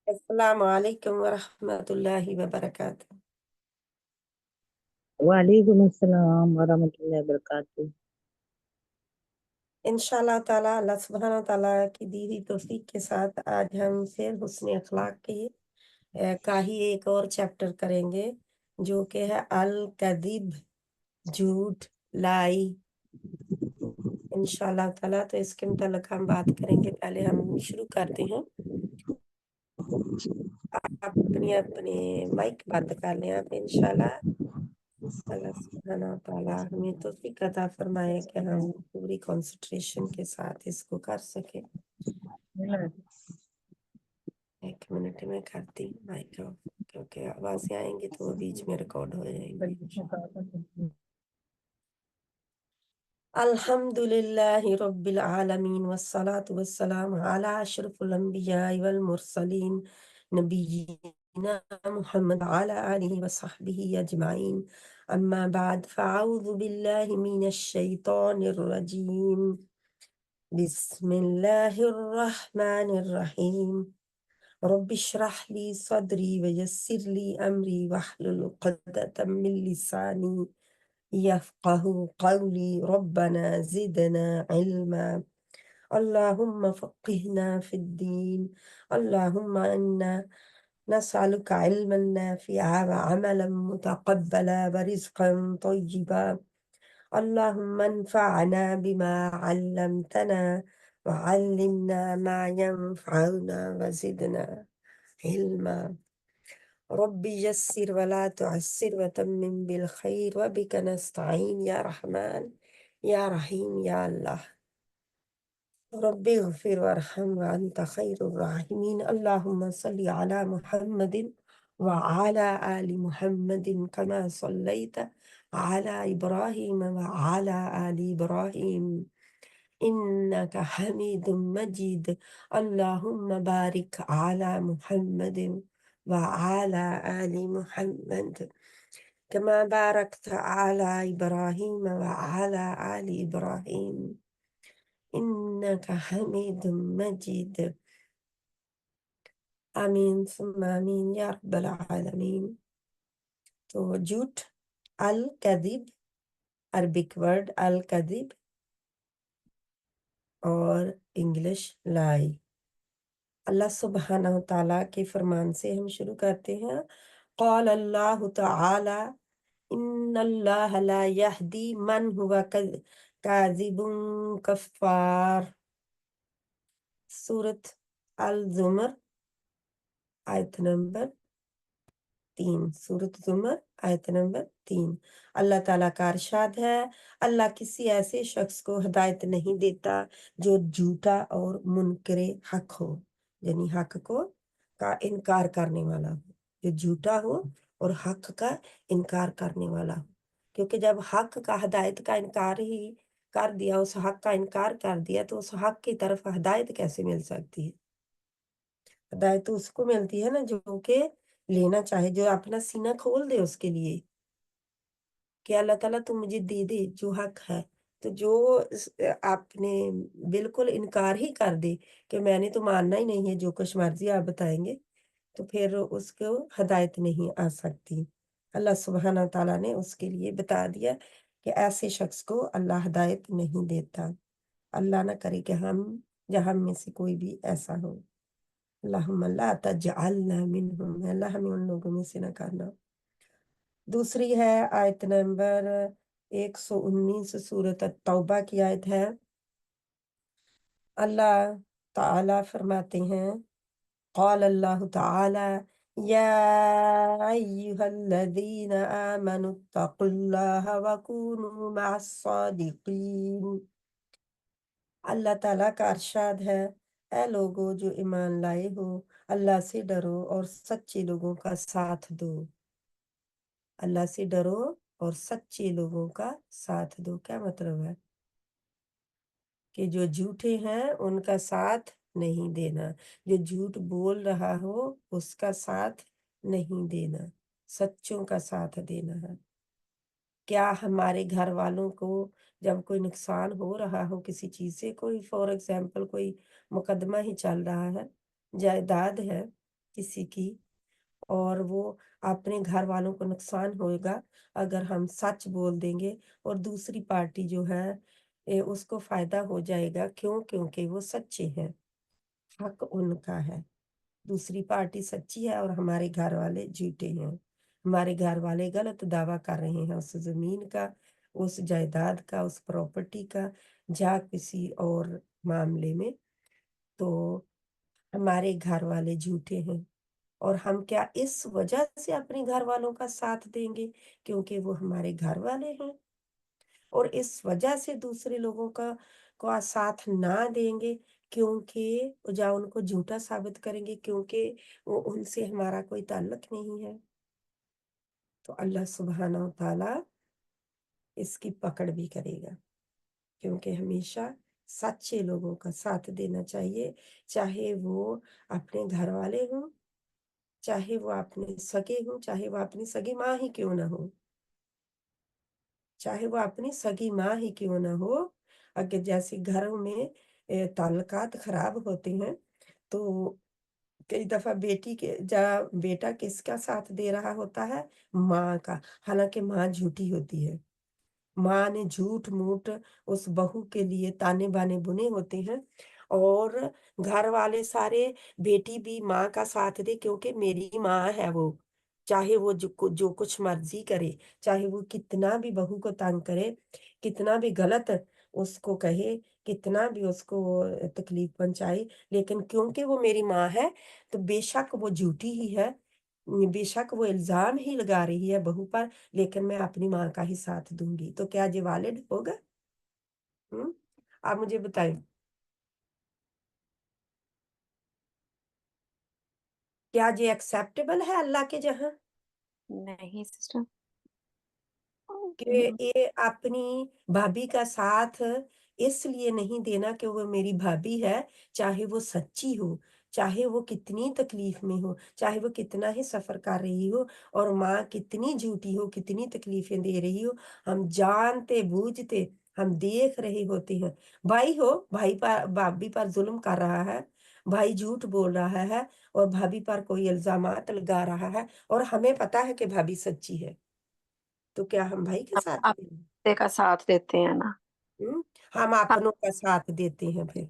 السلام علیکم ورحمۃ اللہ وبرکاتہ۔ وعلیکم السلام ورحمۃ اللہ وبرکاتہ۔ انشاءاللہ تعالیٰ اللہ سبحانہ تعالیٰ کی دی ہوئی توفیق کے ساتھ آج ہم پھر حسن اخلاق کے کا ہی ایک اور چیپٹر کریں گے، جو کہ ہے الکذب، جھوٹ، لائی۔ انشاءاللہ تعالیٰ تو اس کے متعلق ہم بات کریں گے۔ پہلے ہم شروع کرتے ہیں۔ آپ اپنے مائک بند کر لیں آپ انشاءاللہ۔ اللہ سبحانہ تعالیٰ ہمیں توفیق عطا فرمائے کہ ہم پوری کنسنٹریشن کے ساتھ اس کو کر سکیں۔ ایک منٹ میں کرتی ہوں مائک آف، کیونکہ آوازیں آئیں گی تو وہ بیچ میں ریکارڈ ہو جائیں گی۔ الحمد للہ رب العالمین والصلاة والسلام علی اشرف الانبیاء والمرسلین نبینا محمد وعلی آلہ وصحبہ اجمعین، اما بعد فاعوذ باللہ من الشیطان الرجیم، بسم اللہ الرحمن الرحیم، رب اشرح لی صدری ویسر لی امری واحلل عقدۃ من لسانی یفقهوا قولی، ربنا زدنا علما، اللہم فقہنا فی الدین، اللہم انا نسألک علما نافعا وعملا متقبلا ورزقا طیبا، اللہم انفعنا بما علمتنا وعلمنا ما ينفعنا وزدنا علما، رب یسر ولا تعسر وتمم بالخیر وبک نستعین یا رحمن یا رحیم یا اللہ، رب اغفر وارحم وانت خیر الراحمین، اللہم صلی علی محمد وعلی آل محمد کما صلیت علی ابراہیم وعلی آل ابراہیم انک حمید مجید، اللہم بارک علی محمد وعلى آل محمد كما باركت على إبراهيم وعلى آل إبراهيم إنك حميد مجيد، آمین ثم آمین یا رب العالمین۔ تو جھوٹ، الکذب، عربک ورڈ الکذب اور انگلش لائی۔ اللہ سبحانہ تعالیٰ کے فرمان سے ہم شروع کرتے ہیں۔ قال اللہ تعالی ان اللہ لا یہدی من ہوا کاذب کفار، سورۃ الزمر آیت نمبر 3، سورۃ زمر آیت نمبر 3۔ اللہ تعالیٰ کا ارشاد ہے، اللہ کسی ایسے شخص کو ہدایت نہیں دیتا جو جھوٹا اور منکر حق ہو، یعنی حق کا انکار کرنے والا ہو، جو جھوٹا ہو اور حق کا انکار کرنے والا ہو، کیونکہ جب حق کا ہدایت کا انکار ہی کر دیا، اس حق کا انکار کر دیا، تو اس حق کی طرف ہدایت کیسے مل سکتی ہے؟ ہدایت تو اس کو ملتی ہے نا جو کہ لینا چاہے، جو اپنا سینہ کھول دے اس کے لیے کہ اللہ تعالیٰ تو مجھے دے دے جو حق ہے۔ تو جو آپ نے بالکل انکار ہی کر دے کہ میں نے تو ماننا ہی نہیں ہے، جو کچھ مرضی آپ بتائیں گے، تو پھر اس کو ہدایت نہیں آ سکتی۔ اللہ سبحانہ تعالیٰ نے اس کے لیے بتا دیا کہ ایسے شخص کو اللہ ہدایت نہیں دیتا۔ اللہ نہ کرے کہ ہم میں سے کوئی بھی ایسا ہو۔ اللہم لا تجعلنا منہم، اللہ ہمیں ان لوگوں میں سے نہ کرنا۔ دوسری ہے آیت نمبر 119، سورۃ التوبہ کی آیت ہے۔ اللہ تعالیٰ فرماتے ہیں، قال اللہ تعالی یا ایہا الذین آمنوا اتقوا اللہ وکونوا مع الصادقین، اللہ تعالیٰ کا ارشاد ہے، اے لوگو جو ایمان لائے ہو، اللہ سے ڈرو اور سچے لوگوں کا ساتھ دو۔ اللہ سے ڈرو اور سچے لوگوں کا ساتھ دو۔ کیا مطلب ہے؟ کہ جو جھوٹے ہیں ان کا ساتھ نہیں دینا، جو جھوٹ بول رہا ہو اس کا ساتھ نہیں دینا، سچوں کا ساتھ دینا ہے۔ کیا ہمارے گھر والوں کو جب کوئی نقصان ہو رہا ہو کسی چیز سے، کوئی فار ایگزامپل کوئی مقدمہ ہی چل رہا ہے، جائیداد ہے، किसी की, और वो अपने घर वालों को नुकसान होगा अगर हम सच बोल देंगे, और दूसरी पार्टी जो है उसको फायदा हो जाएगा। क्यों? क्योंकि वो सच्चे हैं, हक उनका है। दूसरी पार्टी सच्ची है और हमारे घर वाले झूठे हैं। हमारे घर वाले गलत दावा कर रहे हैं उस जमीन का, उस जायदाद का, उस प्रॉपर्टी का, या किसी और मामले में। तो हमारे घर वाले झूठे हैं, और हम क्या इस वजह से अपने घर वालों का साथ देंगे क्योंकि वो हमारे घर वाले हैं, और इस वजह से दूसरे लोगों का साथ ना देंगे क्योंकि या उनको झूठा साबित करेंगे क्योंकि वो उनसे हमारा कोई ताल्लुक नहीं है। तो अल्लाह सुब्हानहू व तआला इसकी पकड़ भी करेगा, क्योंकि हमेशा सच्चे लोगों का साथ देना चाहिए, चाहे वो अपने घर वाले हों, चाहे वो अपने सगे हों, चाहे वो अपनी सगी माँ ही क्यों ना हो, चाहे वो अपनी सगी माँ ही क्यों ना हो। अगर जैसे घरों में ताल्लुकात खराब होते हैं, तो कई दफा बेटी के जा बेटा किसका साथ दे रहा होता है? माँ का। हालांकि माँ झूठी होती है, माँ ने झूठ-मूठ उस बहू के लिए ताने-बाने बुने होते हैं, और घर वाले सारे बेटी भी माँ का साथ दे क्योंकि मेरी माँ है वो। चाहे वो जो कुछ मर्ज़ी करे, चाहे वो कितना भी बहू को तंग करे, कितना भी गलत उसको कहे, कितना भी उसको तकलीफ़ पहुँचाए, लेकिन क्योंकि वो मेरी माँ है, तो बेशक वो झूठी ही है, बेशक वो इल्ज़ाम ही लगा रही है बहू पर, लेकिन मैं अपनी माँ का ही साथ दूँगी। तो क्या ये वैलिड होगा? हुँ? आप मुझे बताएँ, क्या ये एक्सेप्टेबल है अल्लाह के यहाँ? नहीं सिस्टर। कि ये अपनी भाभी का साथ इसलिए नहीं देना कि वो मेरी भाभी है, चाहे वो सच्ची हो, चाहे वो कितनी तकलीफ में हो, चाहे वो कितना ही सफ़र कर रही हो, और माँ कितनी झूठी हो, कितनी तकलीफ़ें दे रही हो, हम जानते-बूझते हम देख रहे होते हैं। भाई हो, भाई पर भाभी पर ज़ुल्म कर रहा है, भाई झूठ बोल रहा है, और भाभी पर कोई इल्ज़ामात लगा रहा है, और हमें पता है कि भाभी सच्ची है। तो क्या हम भाई के हम साथ दें? अपने का साथ देते हैं ना। हुँ? हम हम अपनों का साथ देते हैं फिर,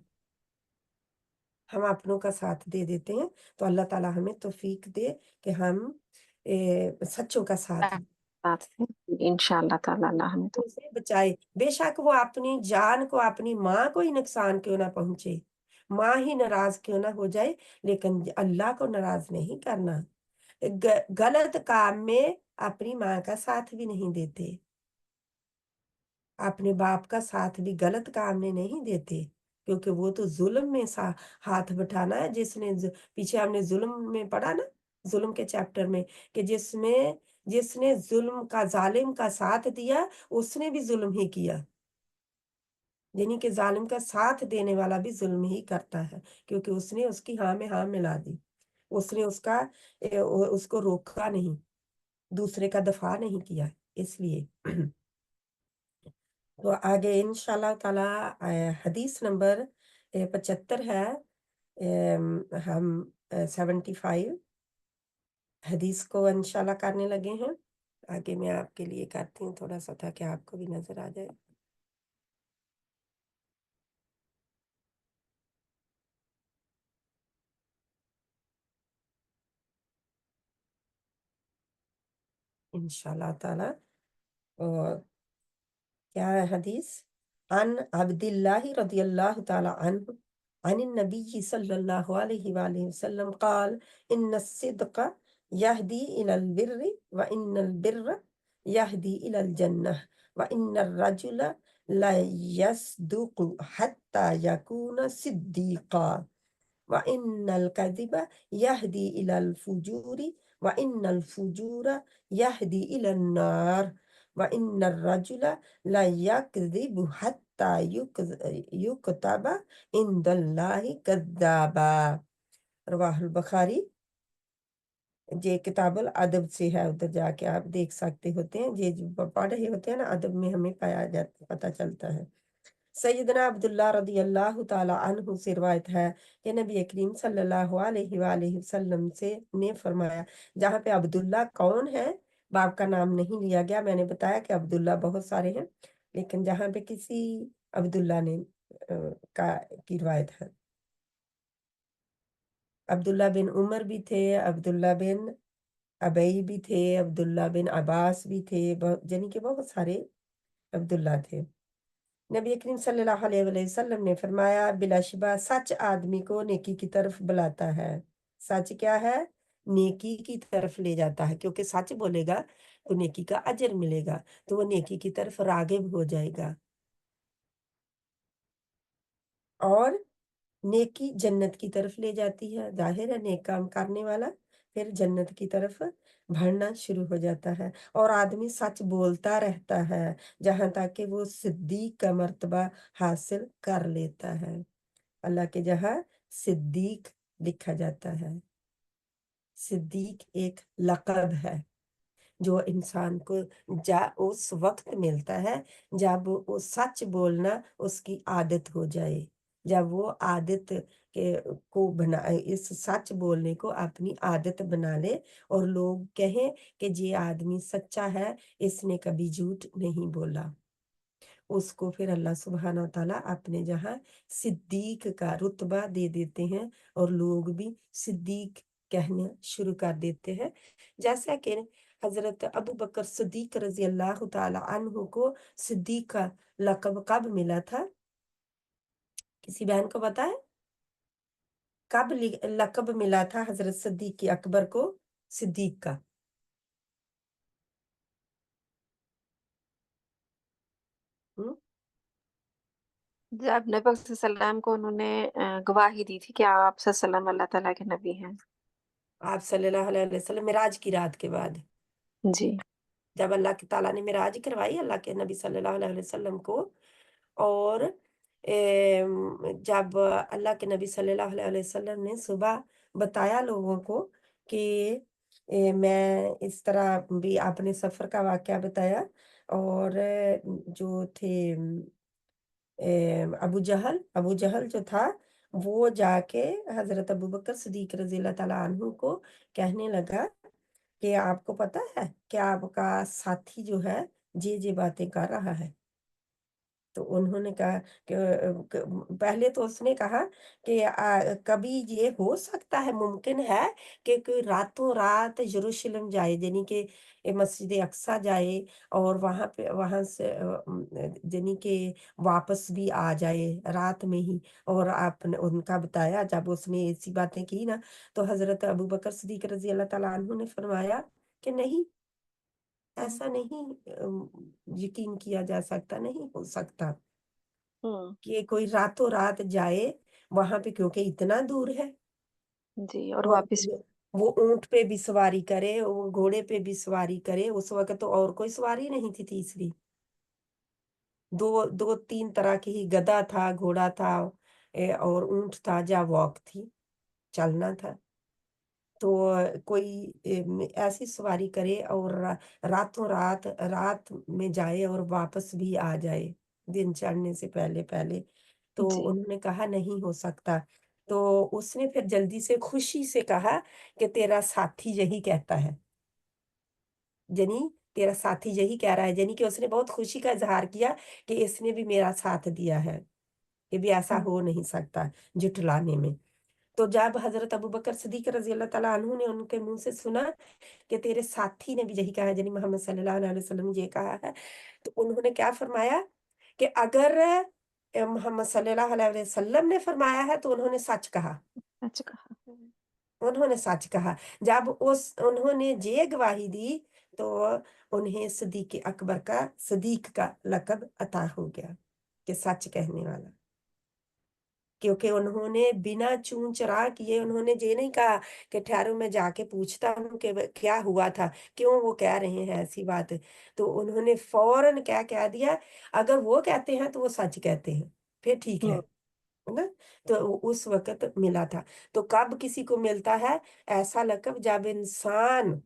हम अपनों का साथ दे देते हैं, तो अल्लाह ताला हमें तौफ़ीक दे कि हम सच्चों का साथ दें, साथ दें इंशाअल्लाह ताला अल्लाह हमें तो। उसे बचाए। बेशक वो अपनी जान को, अपनी माँ को ही नुकसान क्यों ना पहुँचे, माँ ही नाराज़ क्यों ना हो जाए, लेकिन अल्लाह को नाराज़ नहीं करना। गलत काम में अपनी माँ का साथ भी नहीं देते। अपने बाप का साथ भी गलत काम में नहीं देते, क्योंकि वो तो ज़ुल्म में सा हाथ बटाना है, जिसने पीछे हमने ज़ुल्म में पढ़ा ना, ज़ुल्म के चैप्टर में, कि जिसने ज़ुल्म का, ज़ालिम का साथ दिया, उसने भी ज़ुल्म ही किया। यानी कि ज़ालिम का साथ देने वाला भी ज़ुल्म ही करता है, क्योंकि उसने उसकी हाँ में हाँ मिला दी। उसने उसको रोका नहीं, दूसरे का दफ़ा नहीं किया, इसलिए। तो आगे इंशाल्लाह ताला हदीस नंबर 75 है। हम 75 हदीस को इंशाल्लाह करने लगे हैं। आगे मैं आपके लिए करती हूँ थोड़ा-सा, ताकि आपको भी नज़र आ जाए। इंशाल्लाह ताला। और क्या है हदीस? अन अब्दिल्लाह रज़ियल्लाहु ताला अन्हु अनिन नबी सल्लल्लाहु अलैहि वसल्लम क़ाल इन्न सिद्क़ यहदी इलल बिर्रि व इन्नल बिर्र यहदी इलल जन्नह व इन्नर रजुला ला यस्दुक़ु हत्ता यकून सिद्दीक़ा व इन्नल कज़िबा यहदी इलल फुजूरी व इन्नल फुजूरा यहदी इलन नार व इन्नर रजुला ला यकज़िबु हत्ता युक्तबा इंदल्लाहि कज़्ज़ाबा। रवाहुल बुखारी। ये किताबुल अदब से है, उधर जाके आप देख सकते होते हैं। ये जो पढ़ रहे होते हैं ना, अदब में हमें पाया जाता, पता चलता है। सैयदना अब्दुल्ला रदी अल्लाह ताला अन्हु से रिवायत है कि नबी करीम सल्लल्लाहु अलैहि वसल्लम से ने फरमाया, जहाँ पे अब्दुल्ला कौन है, बाप का नाम नहीं लिया गया। मैंने बताया कि अब्दुल्ला बहुत सारे हैं, लेकिन जहाँ पे किसी अब्दुल्ला ने का की रिवायत है। अब्दुल्ला बिन उमर भी थे, अब्दुल्ला बिन अबई भी थे, अब्दुल्ला बिन अब्बास भी थे, यानी कि बहुत सारे अब्दुल्ला थे। नबी करीम सल्लल्लाहु अलैहि वसल्लम ने फरमाया, बिलाशिबा सच आदमी को नेकी की तरफ बुलाता है। सच क्या है? नेकी की तरफ ले जाता है, क्योंकि सच बोलेगा तो नेकी का अजर मिलेगा, तो वो नेकी की तरफ रागिब हो जाएगा। और नेकी जन्नत की तरफ ले जाती है। जाहिर है नेक काम करने वाला फिर जन्नत की तरफ बढ़ना शुरू हो जाता है, और आदमी सच बोलता रहता है जहां तक कि वो सिद्दीक का मर्तबा हासिल कर लेता है। अल्लाह के जहाँ सिद्दीक लिखा जाता है। सिद्दीक एक लक़ब है जो इंसान को उस वक्त मिलता है जब वो सच बोलना उसकी आदत हो जाए, जब वो आदत के को बना इस सच बोलने को अपनी आदत बना ले और लोग कहें कि ये आदमी सच्चा है, इसने कभी झूठ नहीं बोला। उसको फिर अल्लाह सुब्हाना व तआला अपने जहाँ सिद्दीक का रुतबा दे देते हैं और लोग भी सिद्दीक कहना शुरू कर देते हैं। जैसा कि हजरत अबू बकर सिद्दीक रजी अल्लाह तआला अन्हु को सिद्दीक का लक़ब कब मिला था? किसी बहन को पता है? कब लक़ब मिला था हजरत सिद्दीक अकबर को सिद्दीक का? हम्म? जब नबी पाक सल्लल्लाहु को उन्होंने गवाही दी थी कि आप सल्लल्लाहु अल्लाह ताला के नबी हैं। आप सल्लल्लाहु अलैहि वसल्लम मिराज की रात के बाद, जी। जब अल्लाह के ताला ने मिराज करवाई अल्लाह के नबी सल्लल्लाहु अलैहि वसल्लम को, और जब अल्लाह के नबी सल्लल्लाहु अलैहि वसल्लम ने सुबह बताया लोगों को कि मैं इस तरह भी आपने सफ़र का वाक़या बताया, और जो थे अबू जहल जो था वो जाके हज़रत अबू बकर सिद्दीक रज़ी अल्लाह ताला अन्हु को कहने लगा कि आपको पता है कि आपका साथी जो है ये बातें कर रहा है। तो उन्होंने कहा कि पहले तो उसने कहा कि कभी ये हो सकता है, मुमकिन है कि कोई रातों रात यरूशलेम जाए, यानी कि मस्जिद अक्सा जाए और वहाँ से यानी कि वापस भी आ जाए रात में ही। और आपने उनका बताया, जब उसने ऐसी बातें की ना, तो हज़रत अबू बकर सिद्दीक रज़ी अल्लाह ताला अन्हु ने फरमाया कि नहीं, ऐसा नहीं यकीन किया जा सकता, नहीं हो सकता हुँ। कि कोई रातों रात जाए वहां पे, क्योंकि इतना दूर है। जी, और और वापिस वो ऊंट पे भी सवारी करे, वो घोड़े पे भी सवारी करे। उस वक्त तो और कोई सवारी नहीं थी तीसरी, दो दो तीन तरह की ही, गधा था, घोड़ा था, और ऊंट था, जा वॉक थी, चलना था। तो कोई ऐसी सवारी करे और रातों रात रात में जाए और वापस भी आ जाए दिन चढ़ने से पहले पहले, तो जी, उन्होंने कहा नहीं हो सकता। तो उसने फिर जल्दी से खुशी से कहा कि तेरा साथी यही कहता है, यानी तेरा साथी यही कह रहा है, यानी कि उसने बहुत खुशी का इजहार किया कि इसने भी मेरा साथ दिया है, ये भी ऐसा हुँ, हो नहीं सकता जुटलाने में। तो जब हजरत अबू बकर सिद्दीक रजी अल्लाह ताला अन्हु ने उनके मुंह से सुना कि तेरे साथी ने भी यही कहा है, यानी मोहम्मद सल्लल्लाहु अलैहि वसल्लम ने ये कहा है, तो उन्होंने क्या फरमाया कि अगर मोहम्मद सल्लल्लाहु अलैहि वसल्लम ने फरमाया है तो उन्होंने सच कहा, सच कहा। हुँ। उन्होंने सच कहा। जब उन्होंने ये गवाही दी तो उन्हें सिद्दीक का लक़ब अता हो गया कि सच कहने वाला। क्योंकि उन्होंने बिना चूं चरा किए उन्होंने ये नहीं कहा कि ठहरो मैं जाके पूछता हूँ कि क्या हुआ था, क्यों वो कह रहे हैं ऐसी बात। तो उन्होंने फौरन क्या कह दिया, अगर वो कहते हैं तो वो सच कहते हैं, फिर ठीक हुँ, है ना? तो उस वक़्त मिला था। तो कब किसी को मिलता है ऐसा लक़ब, जब इंसान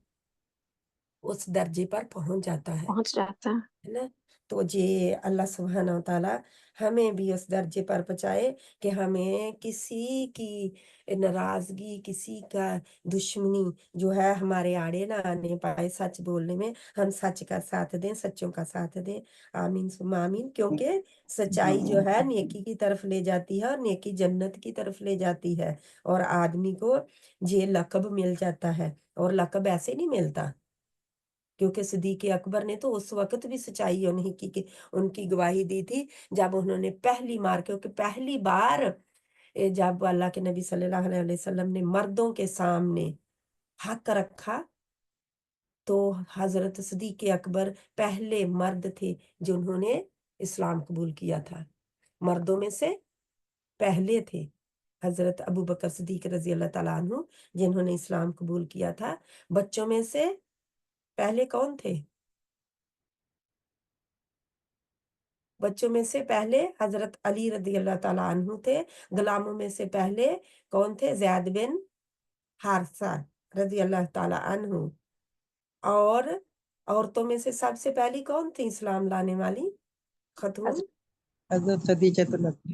उस दर्जे पर पहुँच जाता है। पहुँच जाता है। है ना? तो ये अल्लाह सुब्हानहू व तआला हमें भी उस दर्जे पर पहुंचाए कि हमें किसी की नाराजगी, किसी का दुश्मनी जो है हमारे आड़े ना आने पाए। सच बोलने में हम सच का साथ दें, सच्चों का साथ दें। आमीन सुम्मा आमीन। क्योंकि सच्चाई जो है नेकी की तरफ ले जाती है और नेकी जन्नत की तरफ ले जाती है। और आदमी को ये लक़ब मिल जाता है, और लक़ब ऐसे नहीं मिलता। क्योंकि सिद्दीक़ अकबर ने तो उस वक्त भी सच्चाई उन्हीं की उनकी गवाही दी थी, जब उन्होंने पहली बार, क्योंकि पहली बार जब अल्लाह के नबी सल्लल्लाहु अलैहि वसल्लम ने मर्दों के सामने हक रखा, तो हजरत सिद्दीक़ अकबर पहले मर्द थे जिन्होंने इस्लाम कबूल किया था। मर्दों में से पहले थे हजरत अबू बकर सिद्दीक रजी अल्लाह ताला अन्हु, जिन्होंने इस्लाम कबूल किया था। बच्चों में से पहले कौन थे? बच्चों में से पहले हजरत अली रदी अल्लाह ताला अन्हु थे। गुलामों में से पहले कौन थे? ज़ैद बिन हारिसा रदी अल्लाह ताला अन्हु। और औरतों में से सबसे पहली कौन थी इस्लाम लाने वाली खतून? हजरत खदीजा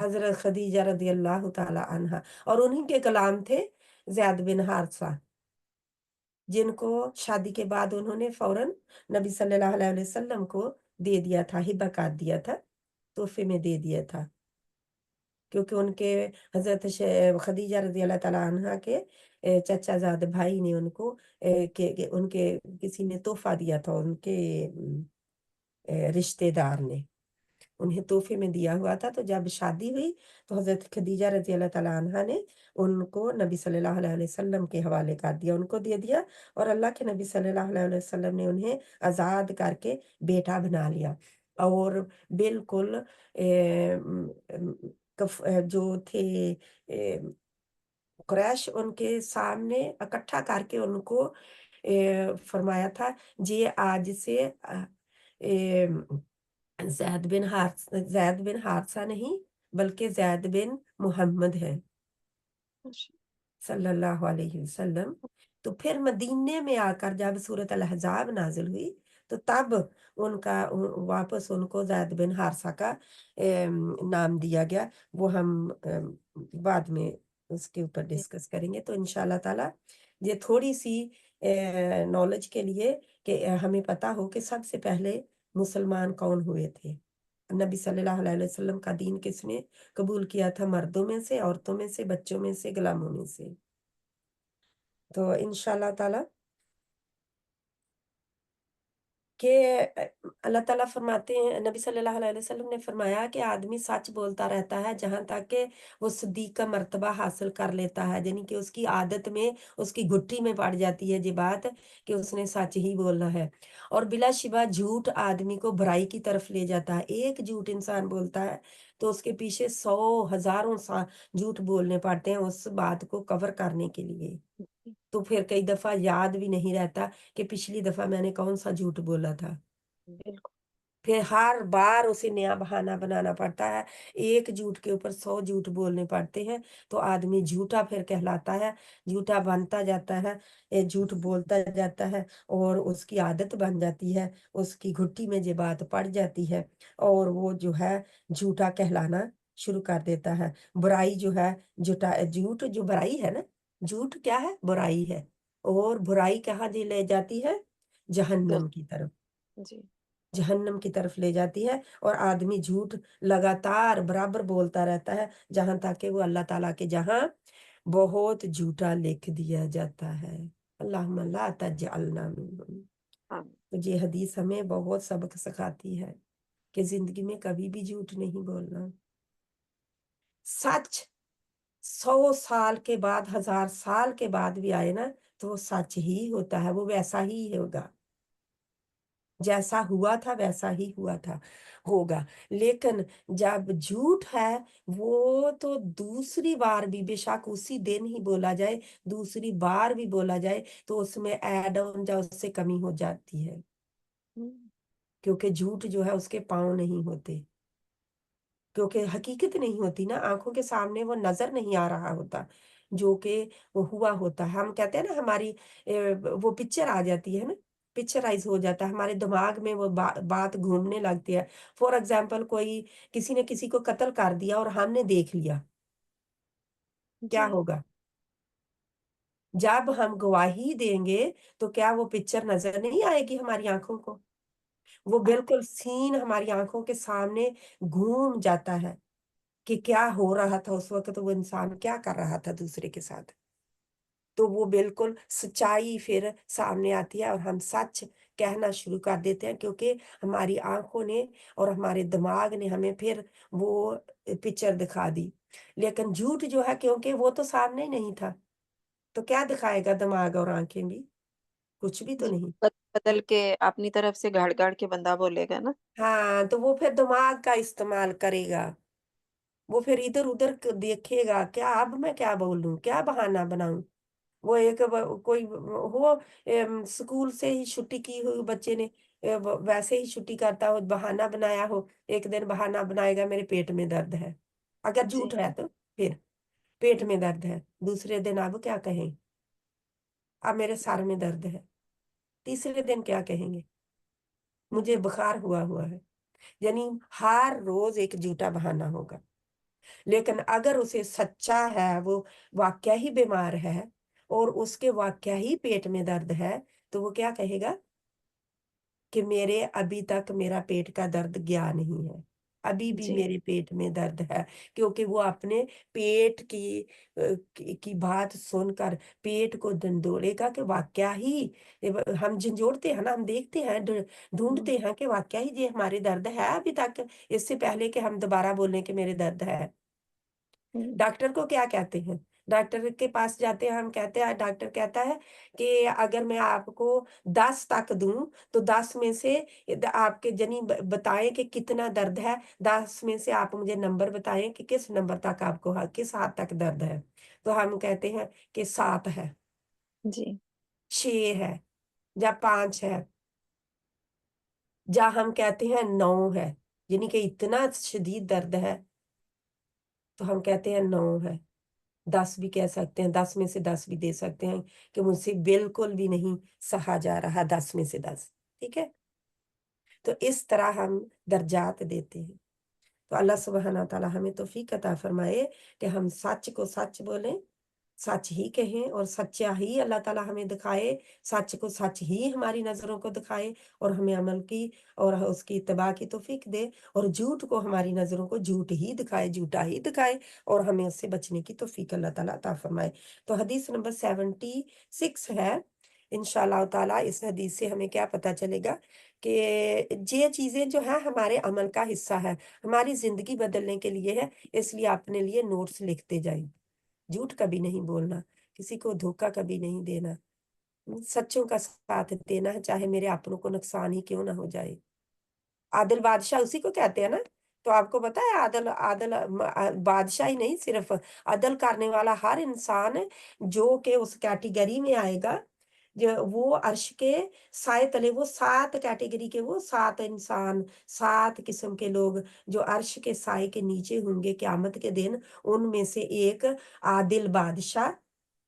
हजरत खदीजा रदी अल्लाह ताला अन्हा। और उन्हीं के गुलाम थे ज़ैद बिन हारिसा, जिनको शादी के बाद उन्होंने फौरन नबी सल्लल्लाहु अलैहि वसल्लम को दे दिया था, हिबा कर दिया था, तोहफे में दे दिया था। क्योंकि उनके हजरत खदीजा रजी अल्लाह ताला अन्हा के चचाजाद भाई ने उनको के उनके किसी ने तोहफा दिया था, उनके रिश्तेदार ने उन्हें तोहफे में दिया हुआ था। तो जब शादी हुई तो हजरत खदीजा रजी अल्लाह ताला अन्हा ने उनको नबी सल्लल्लाहु अलैहि वसल्लम के हवाले कर दिया, उनको दे दिया। और अल्लाह के नबी सल्लल्लाहु अलैहि वसल्लम ने उन्हें आज़ाद करके बेटा बना लिया। और बिल्कुल जो थे कुरैश, उनके सामने इकट्ठा करके उनको फरमाया था, जे आज से ज़ैद बिन हारिसा नहीं, बल्कि ज़ैद बिन मोहम्मद है अच्छा, सल्लल्लाहु अलैहि वसल्लम। तो फिर मदीने में आकर जब सूरत अल अहज़ाब नाजिल हुई, तो तब उनका वापस उनको ज़ैद बिन हारिसा का नाम दिया गया। वो हम बाद में उसके ऊपर जी, डिस्कस करेंगे। तो इंशाल्लाह ताला ये थोड़ी सी नॉलेज के लिए कि हमें पता हो कि सबसे पहले मुसलमान कौन हुए थे। नबी सल्लल्लाहु अलैहि वसल्लम का दीन किसने कबूल किया था? मर्दों में से, औरतों में से, बच्चों में से, गुलामों में से। तो इंशाल्लाह ताला कि अल्लाह ताला फरमाते हैं, नबी सल्लल्लाहु अलैहि वसल्लम ने फरमाया कि आदमी सच बोलता रहता है जहां तक कि वो सिद्दीक का मर्तबा हासिल कर लेता है, यानी कि उसकी आदत में, उसकी घुट्टी में पड़ जाती है ये बात कि उसने सच ही बोलना है। और बिलाशिबा झूठ आदमी को बुराई की तरफ ले जाता है। एक झूठ इंसान बोलता है तो उसके पीछे 100 हज़ारों सा झूठ बोलने पड़ते हैं उस बात को कवर करने के लिए। जी, तो फिर कई दफा याद भी नहीं रहता कि पिछली दफा मैंने कौन सा झूठ बोला था। बिल्कुल, फिर हर बार उसे नया बहाना बनाना पड़ता है। एक झूठ के ऊपर 100 झूठ बोलने पड़ते हैं, तो आदमी झूठा फिर कहलाता है, झूठा बनता जाता है, झूठ बोलता जाता है, और उसकी आदत बन जाती है, उसकी घुट्टी में ये बात पड़ जाती है, और वो जो है झूठा कहलाना शुरू कर देता है। बुराई जो है, झूठ जो बुराई है ना, झूठ क्या है? बुराई है। और बुराई कहाँ जी ले जाती है? दर जहन्नम की तरफ। जी, जहन्नम की तरफ ले जाती है। और आदमी झूठ लगातार बराबर बोलता रहता है, जहां तक कि वो अल्लाह ताला के जहां बहुत झूठा लिख दिया जाता है। अल्लाहुम्मा ला तजअलना मिनहुम। हाँ, तो ये हदीस हमें बहुत सबक सिखाती है कि जिंदगी में कभी भी झूठ नहीं बोलना। सच 100 साल के बाद, 1000 साल के बाद भी आए ना, तो वो सच ही होता है, वो वैसा ही होगा, जैसा हुआ था वैसा ही हुआ था, होगा। लेकिन जब झूठ है, वो तो दूसरी बार भी बेशक उसी दिन ही बोला जाए, दूसरी बार भी बोला जाए, तो उसमें ऐड ऑन या उससे कमी हो जाती है। हुँ, क्योंकि झूठ जो है उसके पाँव नहीं होते, क्योंकि हकीकत नहीं होती ना, आंखों के सामने वो नजर नहीं आ रहा होता जो कि वो हुआ होता है। हम कहते हैं ना, हमारी वो पिक्चर आ जाती है ना, पिक्चराइज हो जाता है, हमारे दिमाग में वो बात घूमने लगती है। फॉर एग्जाम्पल कोई किसी ने किसी को कत्ल कर दिया और हमने देख लिया, क्या जी। होगा? जब हम गवाही देंगे तो क्या वो पिक्चर नजर नहीं आएगी हमारी आंखों को? वो आती। बिल्कुल सीन हमारी आंखों के सामने घूम जाता है कि क्या हो रहा था उस वक्त, वो इंसान क्या कर रहा था दूसरे के साथ। तो वो बिल्कुल सच्चाई फिर सामने आती है और हम सच कहना शुरू कर देते हैं, क्योंकि हमारी आंखों ने और हमारे दिमाग ने हमें फिर वो पिक्चर दिखा दी। लेकिन झूठ जो है, क्योंकि वो तो सामने ही नहीं था, तो क्या दिखाएगा दिमाग और आंखें भी? कुछ भी तो जी, नहीं। बदल के अपनी तरफ से गाड़-गाड़ के बंदा बोलेगा ना। हाँ, तो वो फिर दिमाग का इस्तेमाल करेगा। वो फिर इधर उधर देखेगा, क्या अब मैं क्या बोलूं, क्या बहाना बनाऊं। वो एक कोई हो स्कूल से ही छुट्टी की हुई बच्चे ने, वैसे ही छुट्टी करता हो, बहाना बनाया हो, एक दिन बहाना बनाएगा मेरे पेट में दर्द है, अगर जी। झूठ है तो फिर पेट में दर्द है। दूसरे दिन अब क्या कहें, अब मेरे सर में दर्द है। तीसरे दिन क्या कहेंगे, मुझे हुँ, बुखार हुआ हुआ है। यानी हर रोज एक झूठा बहाना होगा। लेकिन अगर उसे सच्चा है, वो वाकया ही बीमार है और उसके वाकया ही पेट में दर्द है, तो वो क्या कहेगा कि मेरे अभी तक मेरा पेट का दर्द गया नहीं है, अभी भी जी। मेरे पेट में दर्द है। क्योंकि वो अपने पेट की बात सुनकर पेट को झंझोड़ेगा कि वाकया ही हम झंझोड़ते हैं ना, हम देखते हैं, हुँ, ढूंढते हैं कि वाकया ही ये हमारे दर्द है अभी तक, इससे पहले कि हम दोबारा बोलें कि मेरे दर्द है। हुँ, डॉक्टर को क्या कहते हैं? डॉक्टर के पास जाते हैं, हम कहते हैं, डॉक्टर कहता है कि अगर मैं आपको 10 तक दूं तो 10 में से आपके जनी बताएं कि कितना दर्द है। 10 में से आप मुझे नंबर बताएं कि किस नंबर तक आपको किस हद तक दर्द है। तो हम कहते हैं कि 7 है, जी। 6 है, या 5 है, या हम कहते हैं 9 है, यानी कि इतना शदीद दर्द है, तो हम कहते हैं 9 है। 10 भी कह सकते हैं, 10 में से 10 भी दे सकते हैं कि मुझसे बिल्कुल भी नहीं सहा जा रहा, 10 में से 10। ठीक है? तो इस तरह हम दर्जात देते हैं। तो अल्लाह सुब्हाना तआला हमें तौफीक अता फरमाए कि हम सच को सच बोलें, सच ही कहें और सच्चा ही अल्लाह ताला हमें दिखाए, सच को सच ही हमारी नज़रों को दिखाए और हमें अमल की और उसकी इत्तिबा की तौफीक दे, और झूठ को हमारी नज़रों को झूठ ही दिखाए, झूठा ही दिखाए, और हमें उससे बचने की तौफीक अल्लाह ताला अता फरमाए। तो हदीस नंबर 76 है। इंशाअल्लाह ताला इस हदीस से हमें क्या पता चलेगा कि ये चीज़ें जो है हमारे अमल का हिस्सा है, हमारी ज़िंदगी बदलने के लिए है, इसलिए अपने लिए नोट्स लिखते जाएँ। झूठ कभी नहीं बोलना, किसी को धोखा कभी नहीं देना, सच्चों का साथ देना है, चाहे मेरे अपनों को नुकसान ही क्यों ना हो जाए। आदिल बादशाह उसी को कहते हैं ना। तो आपको पता है आदिल आदिल बादशाह ही नहीं, सिर्फ अदल करने वाला हर इंसान जो कि उस कैटेगरी में आएगा, जो वो अर्श के साए तले, वो 7 कैटेगरी के, वो 7 इंसान, 7 किस्म के लोग जो अर्श के साए के नीचे होंगे क़यामत के दिन, उनमें से एक आदिल बादशाह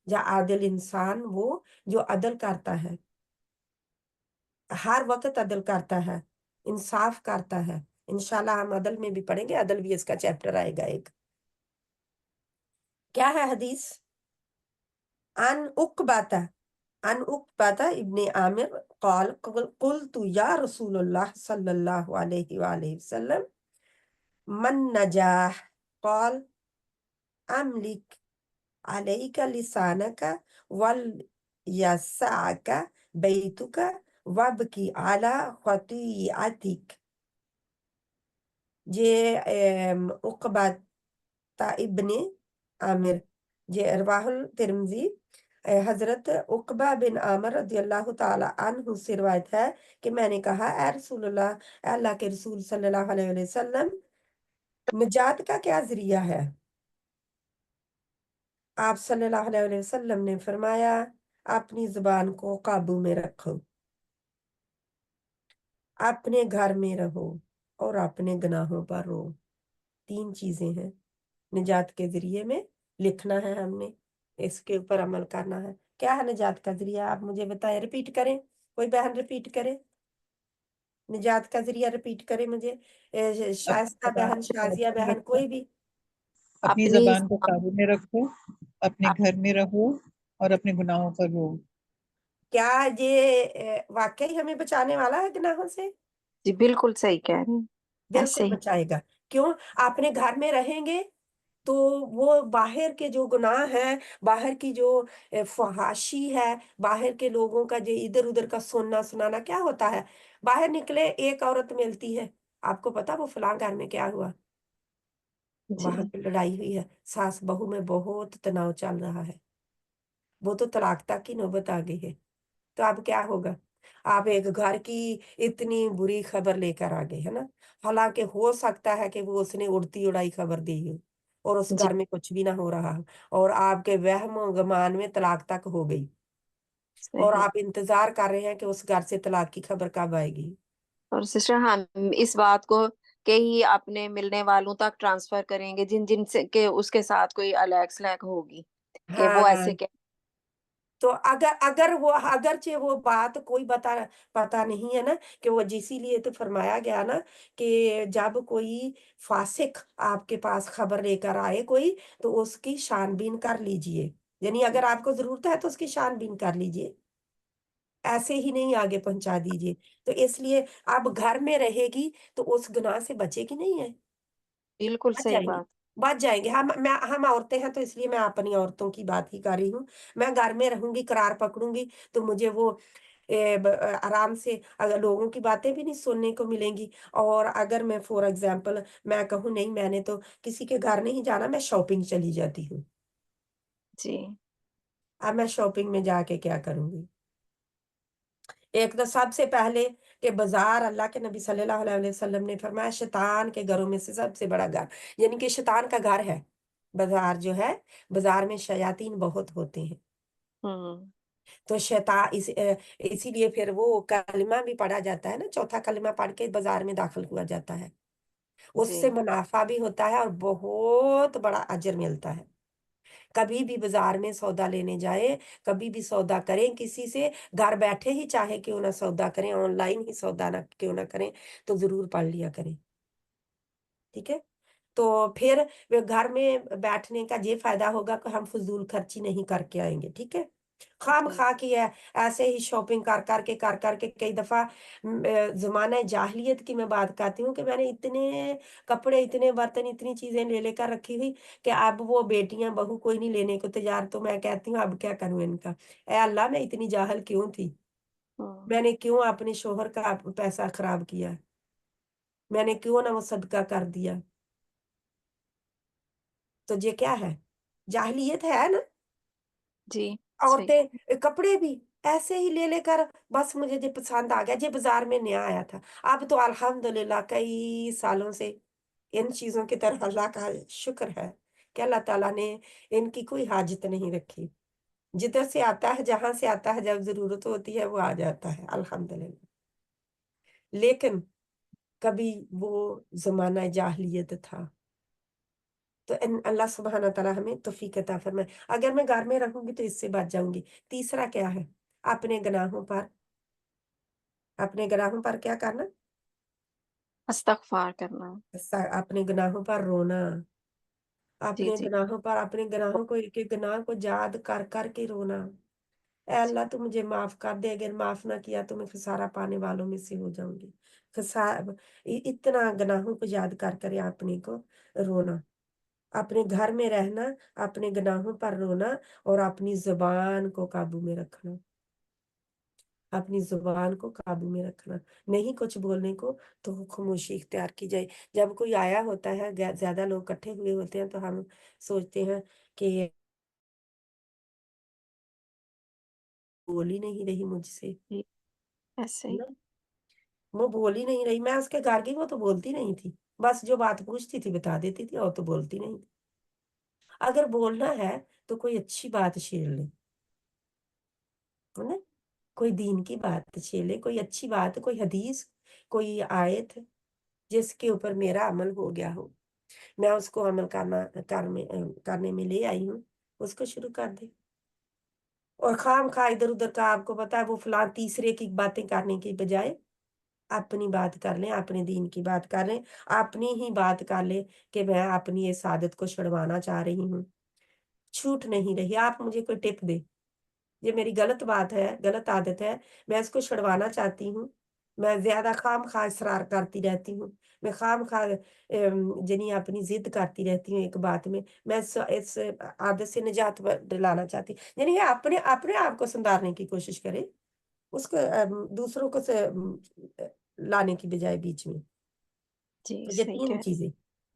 या आदिल इंसान, वो जो अदल करता है, हर वक़्त अदल करता है, इंसाफ करता है। इंशाल्लाह हम अदल में भी पढ़ेंगे, अदल भी इसका चैप्टर आएगा एक। क्या है हदीस? अन उक़बाता अन उक़बाता इब्न आमिर क़ाल क़ुल्तु या रसूलल्लाह सल्लल्लाहु अलैहि वसल्लम मन नजाह? क़ाल अमलिक अलैका लिसानका वल यस्अका बैतुका वबकी अला खतीअतिक। जे उक़बा इब्ने आमिर, जे रवाहुल तिरमिज़ी, हज़रत उक़बा बिन आमिर रज़ियल्लाहु ताला अन्हु से रिवायत है कि मैंने कहा, ए रसूलल्लाह, ए अल्लाह के रसूल सल्लल्लाहु अलैहि वसल्लम, निजात का क्या ज़रिया है? आप सल्लल्लाहु अलैहि वसल्लम ने फरमाया, अपनी ज़ुबान को काबू में रखो, अपने घर में रहो और अपने गुनाहों पर रो। 3 चीज़ें हैं निजात के ज़रिए में, लिखना है हमने, इसके ऊपर अमल करना है। क्या है निजात का ज़रिया? आप मुझे बताएं, रिपीट करें, कोई बहन रिपीट करे, निजात का जरिया रिपीट करे मुझे। शाइस्ता अपनी बहन, जबान को शाजिया काबू में बहन, रखो, कोई भी। अपनी अपनी जबान को काबू में रखो, अपने आप- घर में रहो और अपने गुनाहों पर रो। क्या ये वाकई हमें बचाने वाला है गुनाहों से? जी बिल्कुल सही कह रही हैं, ऐसे बिल्कुल ही। बचाएगा। क्यों? अपने घर में रहेंगे तो वो बाहर के जो गुनाह है, बाहर की जो फहाशी है, बाहर के लोगों का जो इधर उधर का सुनना सुनाना, क्या होता है? बाहर निकले एक औरत मिलती है, आपको पता वो फलां घर में क्या हुआ, वहां जी पे लड़ाई हुई है, सास बहू में बहुत तनाव चल रहा है, वो तो तलाक तक की नौबत आ गई है। तो अब क्या होगा? आप एक घर की इतनी बुरी खबर लेकर आ गए, है ना? हालांकि हो सकता है कि वो उसने उड़ती उड़ाई खबर दी हो और उस जी घर में कुछ भी ना हो रहा हो, और आपके वहम गुमान में तलाक तक हो गई, और सही। आप इंतजार कर रहे हैं कि उस घर से तलाक की खबर कब आएगी। और सिस्टर हम इस बात को के ही अपने मिलने वालों तक ट्रांसफर करेंगे जिन जिन से के उसके साथ कोई अलैक्स लैक होगी कि वो ऐसे हाँ, कह। तो अगर अगर वो अगरचे वो बात कोई पता नहीं है ना, कि वो इसीलिए तो फरमाया गया ना कि जब कोई फासिक आपके पास खबर लेकर आए कोई, तो उसकी छानबीन कर लीजिए। यानी अगर आपको जरूरत है तो उसकी छानबीन कर लीजिए, ऐसे ही नहीं आगे पहुंचा दीजिए। तो इसलिए अब घर में रहेगी तो उस गुनाह से बचेगी नहीं है, बिल्कुल बच सही जाएंगे, बात। बच जाएंगे। हम औरतें हैं तो इसलिए मैं अपनी औरतों की बात ही कर रही हूँ। मैं घर में रहूंगी, करार पकड़ूंगी, तो मुझे वो आराम से अगर लोगों की बातें भी नहीं सुनने को मिलेंगी। और अगर मैं फॉर एग्जाम्पल मैं कहूँ नहीं मैंने तो किसी के घर नहीं जाना, मैं शॉपिंग चली जाती हूँ, जी अब मैं शॉपिंग में जाके क्या करूंगी? एक तो सबसे पहले कि बाजार, अल्लाह के नबी सल्लल्लाहु अलैहि वसल्लम ने फरमाया शैतान के घरों में से सबसे बड़ा घर, यानी कि शैतान का घर है बाजार जो है। बाजार में शयातीन बहुत होते हैं, हम्म। तो शैतान इसीलिए फिर वो कलमा भी पढ़ा जाता है ना, चौथा कलमा पढ़ के बाजार में दाखिल हुआ जाता है। जी उससे मुनाफा भी होता है और बहुत बड़ा अजर मिलता है। कभी भी बाजार में सौदा लेने जाए, कभी भी सौदा करें किसी से, घर बैठे ही चाहे क्यों ना सौदा करें, ऑनलाइन ही सौदा ना क्यों ना करें, तो जरूर पढ़ लिया करें, ठीक है? तो फिर वे घर में बैठने का ये फायदा होगा कि हम फजूल खर्ची नहीं करके आएंगे, ठीक है? खाम जी खा की है, ऐसे ही शॉपिंग कर करके कई दफा जमाना जाहिलियत की मैं बात करती हूँ कि मैंने इतने कपड़े, इतने बर्तन, इतनी चीजें ले लेकर रखी हुई कि अब वो बेटियां बहू कोई नहीं लेने को तैयार, तो मैं कहती हूँ अब क्या करूं इनका। ए अल्लाह, मैं इतनी जाहल क्यों थी? हम्म। मैंने क्यों अपने शोहर का पैसा खराब किया? मैंने क्यों ना वो सदका कर दिया? तो ये क्या है? जाहिलियत है ना। जी सही। औरतें कपड़े भी ऐसे ही ले लेकर, बस मुझे जो पसंद आ गया, जो बाजार में नया आया था। अब तो अल्हम्दुलिल्लाह कई सालों से इन चीजों की तरफ अल्लाह का शुक्र है कि अल्लाह ताला ने इनकी कोई हाजत नहीं रखी। जिधर से आता है, जहां से आता है, जब जरूरत होती है वो आ जाता है अल्हम्दुलिल्लाह। लेकिन कभी वो जमाना जाहिलियत था, तो अल्लाह सुब्हान तआला हमें तौफीक अता फरमाए। अगर मैं घर में रहूंगी तो इससे बच जाऊंगी। तीसरा क्या है? अपने गुनाहों पर, अपने गुनाहों पर क्या करना? इस्तगफार करना। अपने गुनाहों पर रोना, जी अपने जी गुनाहों पर, अपने गुनाहों को, एक एक गुनाह को याद कर कर के रोना। ए अल्लाह, तू मुझे माफ कर दे, अगर माफ ना किया तो मैं खसारा पाने वालों में से हो जाऊंगी। इतना गुनाहों को याद कर कर अपने को रोना, अपने घर में रहना, अपने गुनाहों पर रोना, और अपनी जुबान को काबू में रखना, अपनी जुबान को काबू में रखना, नहीं कुछ बोलने को, तो खामोशी इख्तियार की जाए। जब कोई आया होता है, ज्यादा लोग इकट्ठे हुए होते हैं, तो हम सोचते हैं कि बोल ही नहीं रही मुझसे, जी, ऐसे है ही। ना? वो बोल ही नहीं रही, मैं उसके घर गई, वो तो बोलती नहीं थी, बस जो बात पूछती थी बता देती थी, और तो बोलती नहीं थी। अगर बोलना है तो कोई अच्छी बात छेड़ ले, है ना? कोई दीन की बात छेड़े, कोई अच्छी बात, कोई हदीस, कोई आयत जिसके ऊपर मेरा अमल हो गया हो, मैं उसको अमल करने में ले आई हूँ, उसको शुरू कर दे। और खामखा इधर उधर का आपको पता है वो फलां तीसरे की बातें करने की बजाय अपनी बात कर लें, अपने दीन की बात कर लें, अपनी ही बात कर लें कि मैं अपनी इस आदत को छुड़वाना चाह रही हूँ। छूट नहीं रही, आप मुझे कोई टिप दें। ये मेरी गलत बात है, गलत आदत है, मैं इसको छुड़वाना चाहती हूँ। मैं ज़्यादा खामखा इसरार करती रहती हूँ। मैं खामखा जनी अपनी ज़िद करती रहती हूँ एक बात में। मैं इस आदत से निजात दिलाना चाहती हूँ। यानी कि अपने अपने आप को सुधारने की कोशिश करें, उसको दूसरों को लाने की बजाय बीच में। जी, तो ये सही 3 कह चीज़ें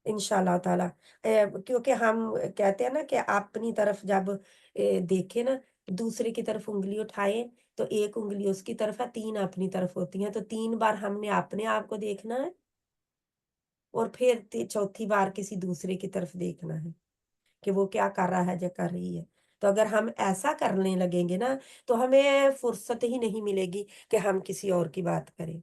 इंशाअल्लाह ताला क्योंकि हम कहते हैं ना कि अपनी तरफ जब देखें ना, दूसरे की तरफ उँगली उठाएँ, तो 1 उँगली उसकी तरफ है, 3 अपनी तरफ होती हैं, तो 3 बार हमने अपने आप को देखना है और फिर चौथी बार किसी दूसरे की तरफ देखना है, कि वो क्या कर रहा है या कर रही है। तो अगर हम ऐसा करने लगेंगे ना, तो हमें फुर्सत ही नहीं मिलेगी कि हम किसी और की बात करें।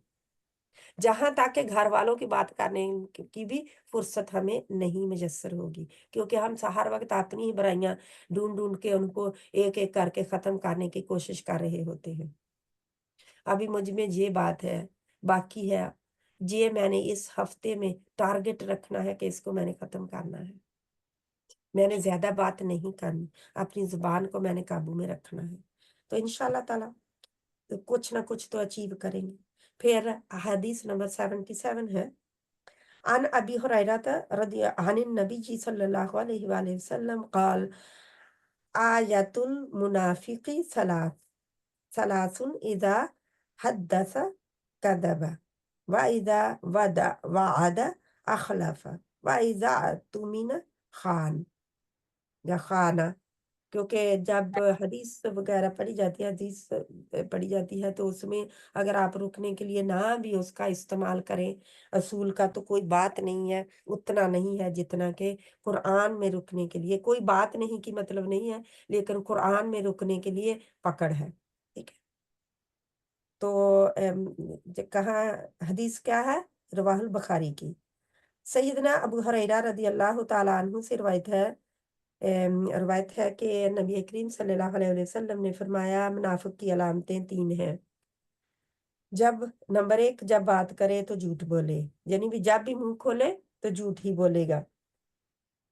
जहाँ तक कि घरवालों की बात करने की भी फुर्सत हमें नहीं मुयस्सर होगी, क्योंकि हम हर वक़्त अपनी ही बुराइयाँ ढूँढ-ढूँढ के उनको एक-एक करके ख़त्म करने की कोशिश कर रहे होते हैं। अभी मुझ में ये बात है, बाकी है, ये मैंने इस हफ़्ते में टारगेट रखना है कि इसको मैंने ख़त्म करना है। मैंने ज़्यादा बात नहीं करनी, अपनी ज़ुबान को मैंने काबू में रखना है। तो इंशाअल्लाह ताला कुछ ना कुछ तो अचीव करेंगे। फिर हदीस नंबर 77 है। عن أبي هريرة عن النبي صلى الله عليه وآله وسلم قال آية المنافق ثلاث إذا حدث كذب وإذا وعد أخلف وإذا اؤتمن خان या खाना क्योंकि जब हदीस वगैरह पढ़ी जाती है पढ़ी जाती है तो उसमें अगर आप रुकने के लिए ना भी उसका इस्तेमाल करें असूल का तो कोई बात नहीं है, उतना नहीं है जितना कि कुरान में रुकने के लिए कोई बात नहीं की मतलब नहीं है, लेकिन कुरान में रुकने के लिए पकड़ है, ठीक है? तो कहाँ हदीस क्या है? रवाहुल बुखारी की। सैयदना अबू हुरैरा रज़ी अल्लाह तआला अन्हु से रवायत है कि नबी करीम सल्लल्लाहु अलैहि वसल्लम ने फरमाया मुनाफिक की अलामतें 3 हैं। जब नंबर 1 जब बात करे तो झूठ बोले, यानी भी जब भी मुँह खोले तो झूठ ही बोलेगा।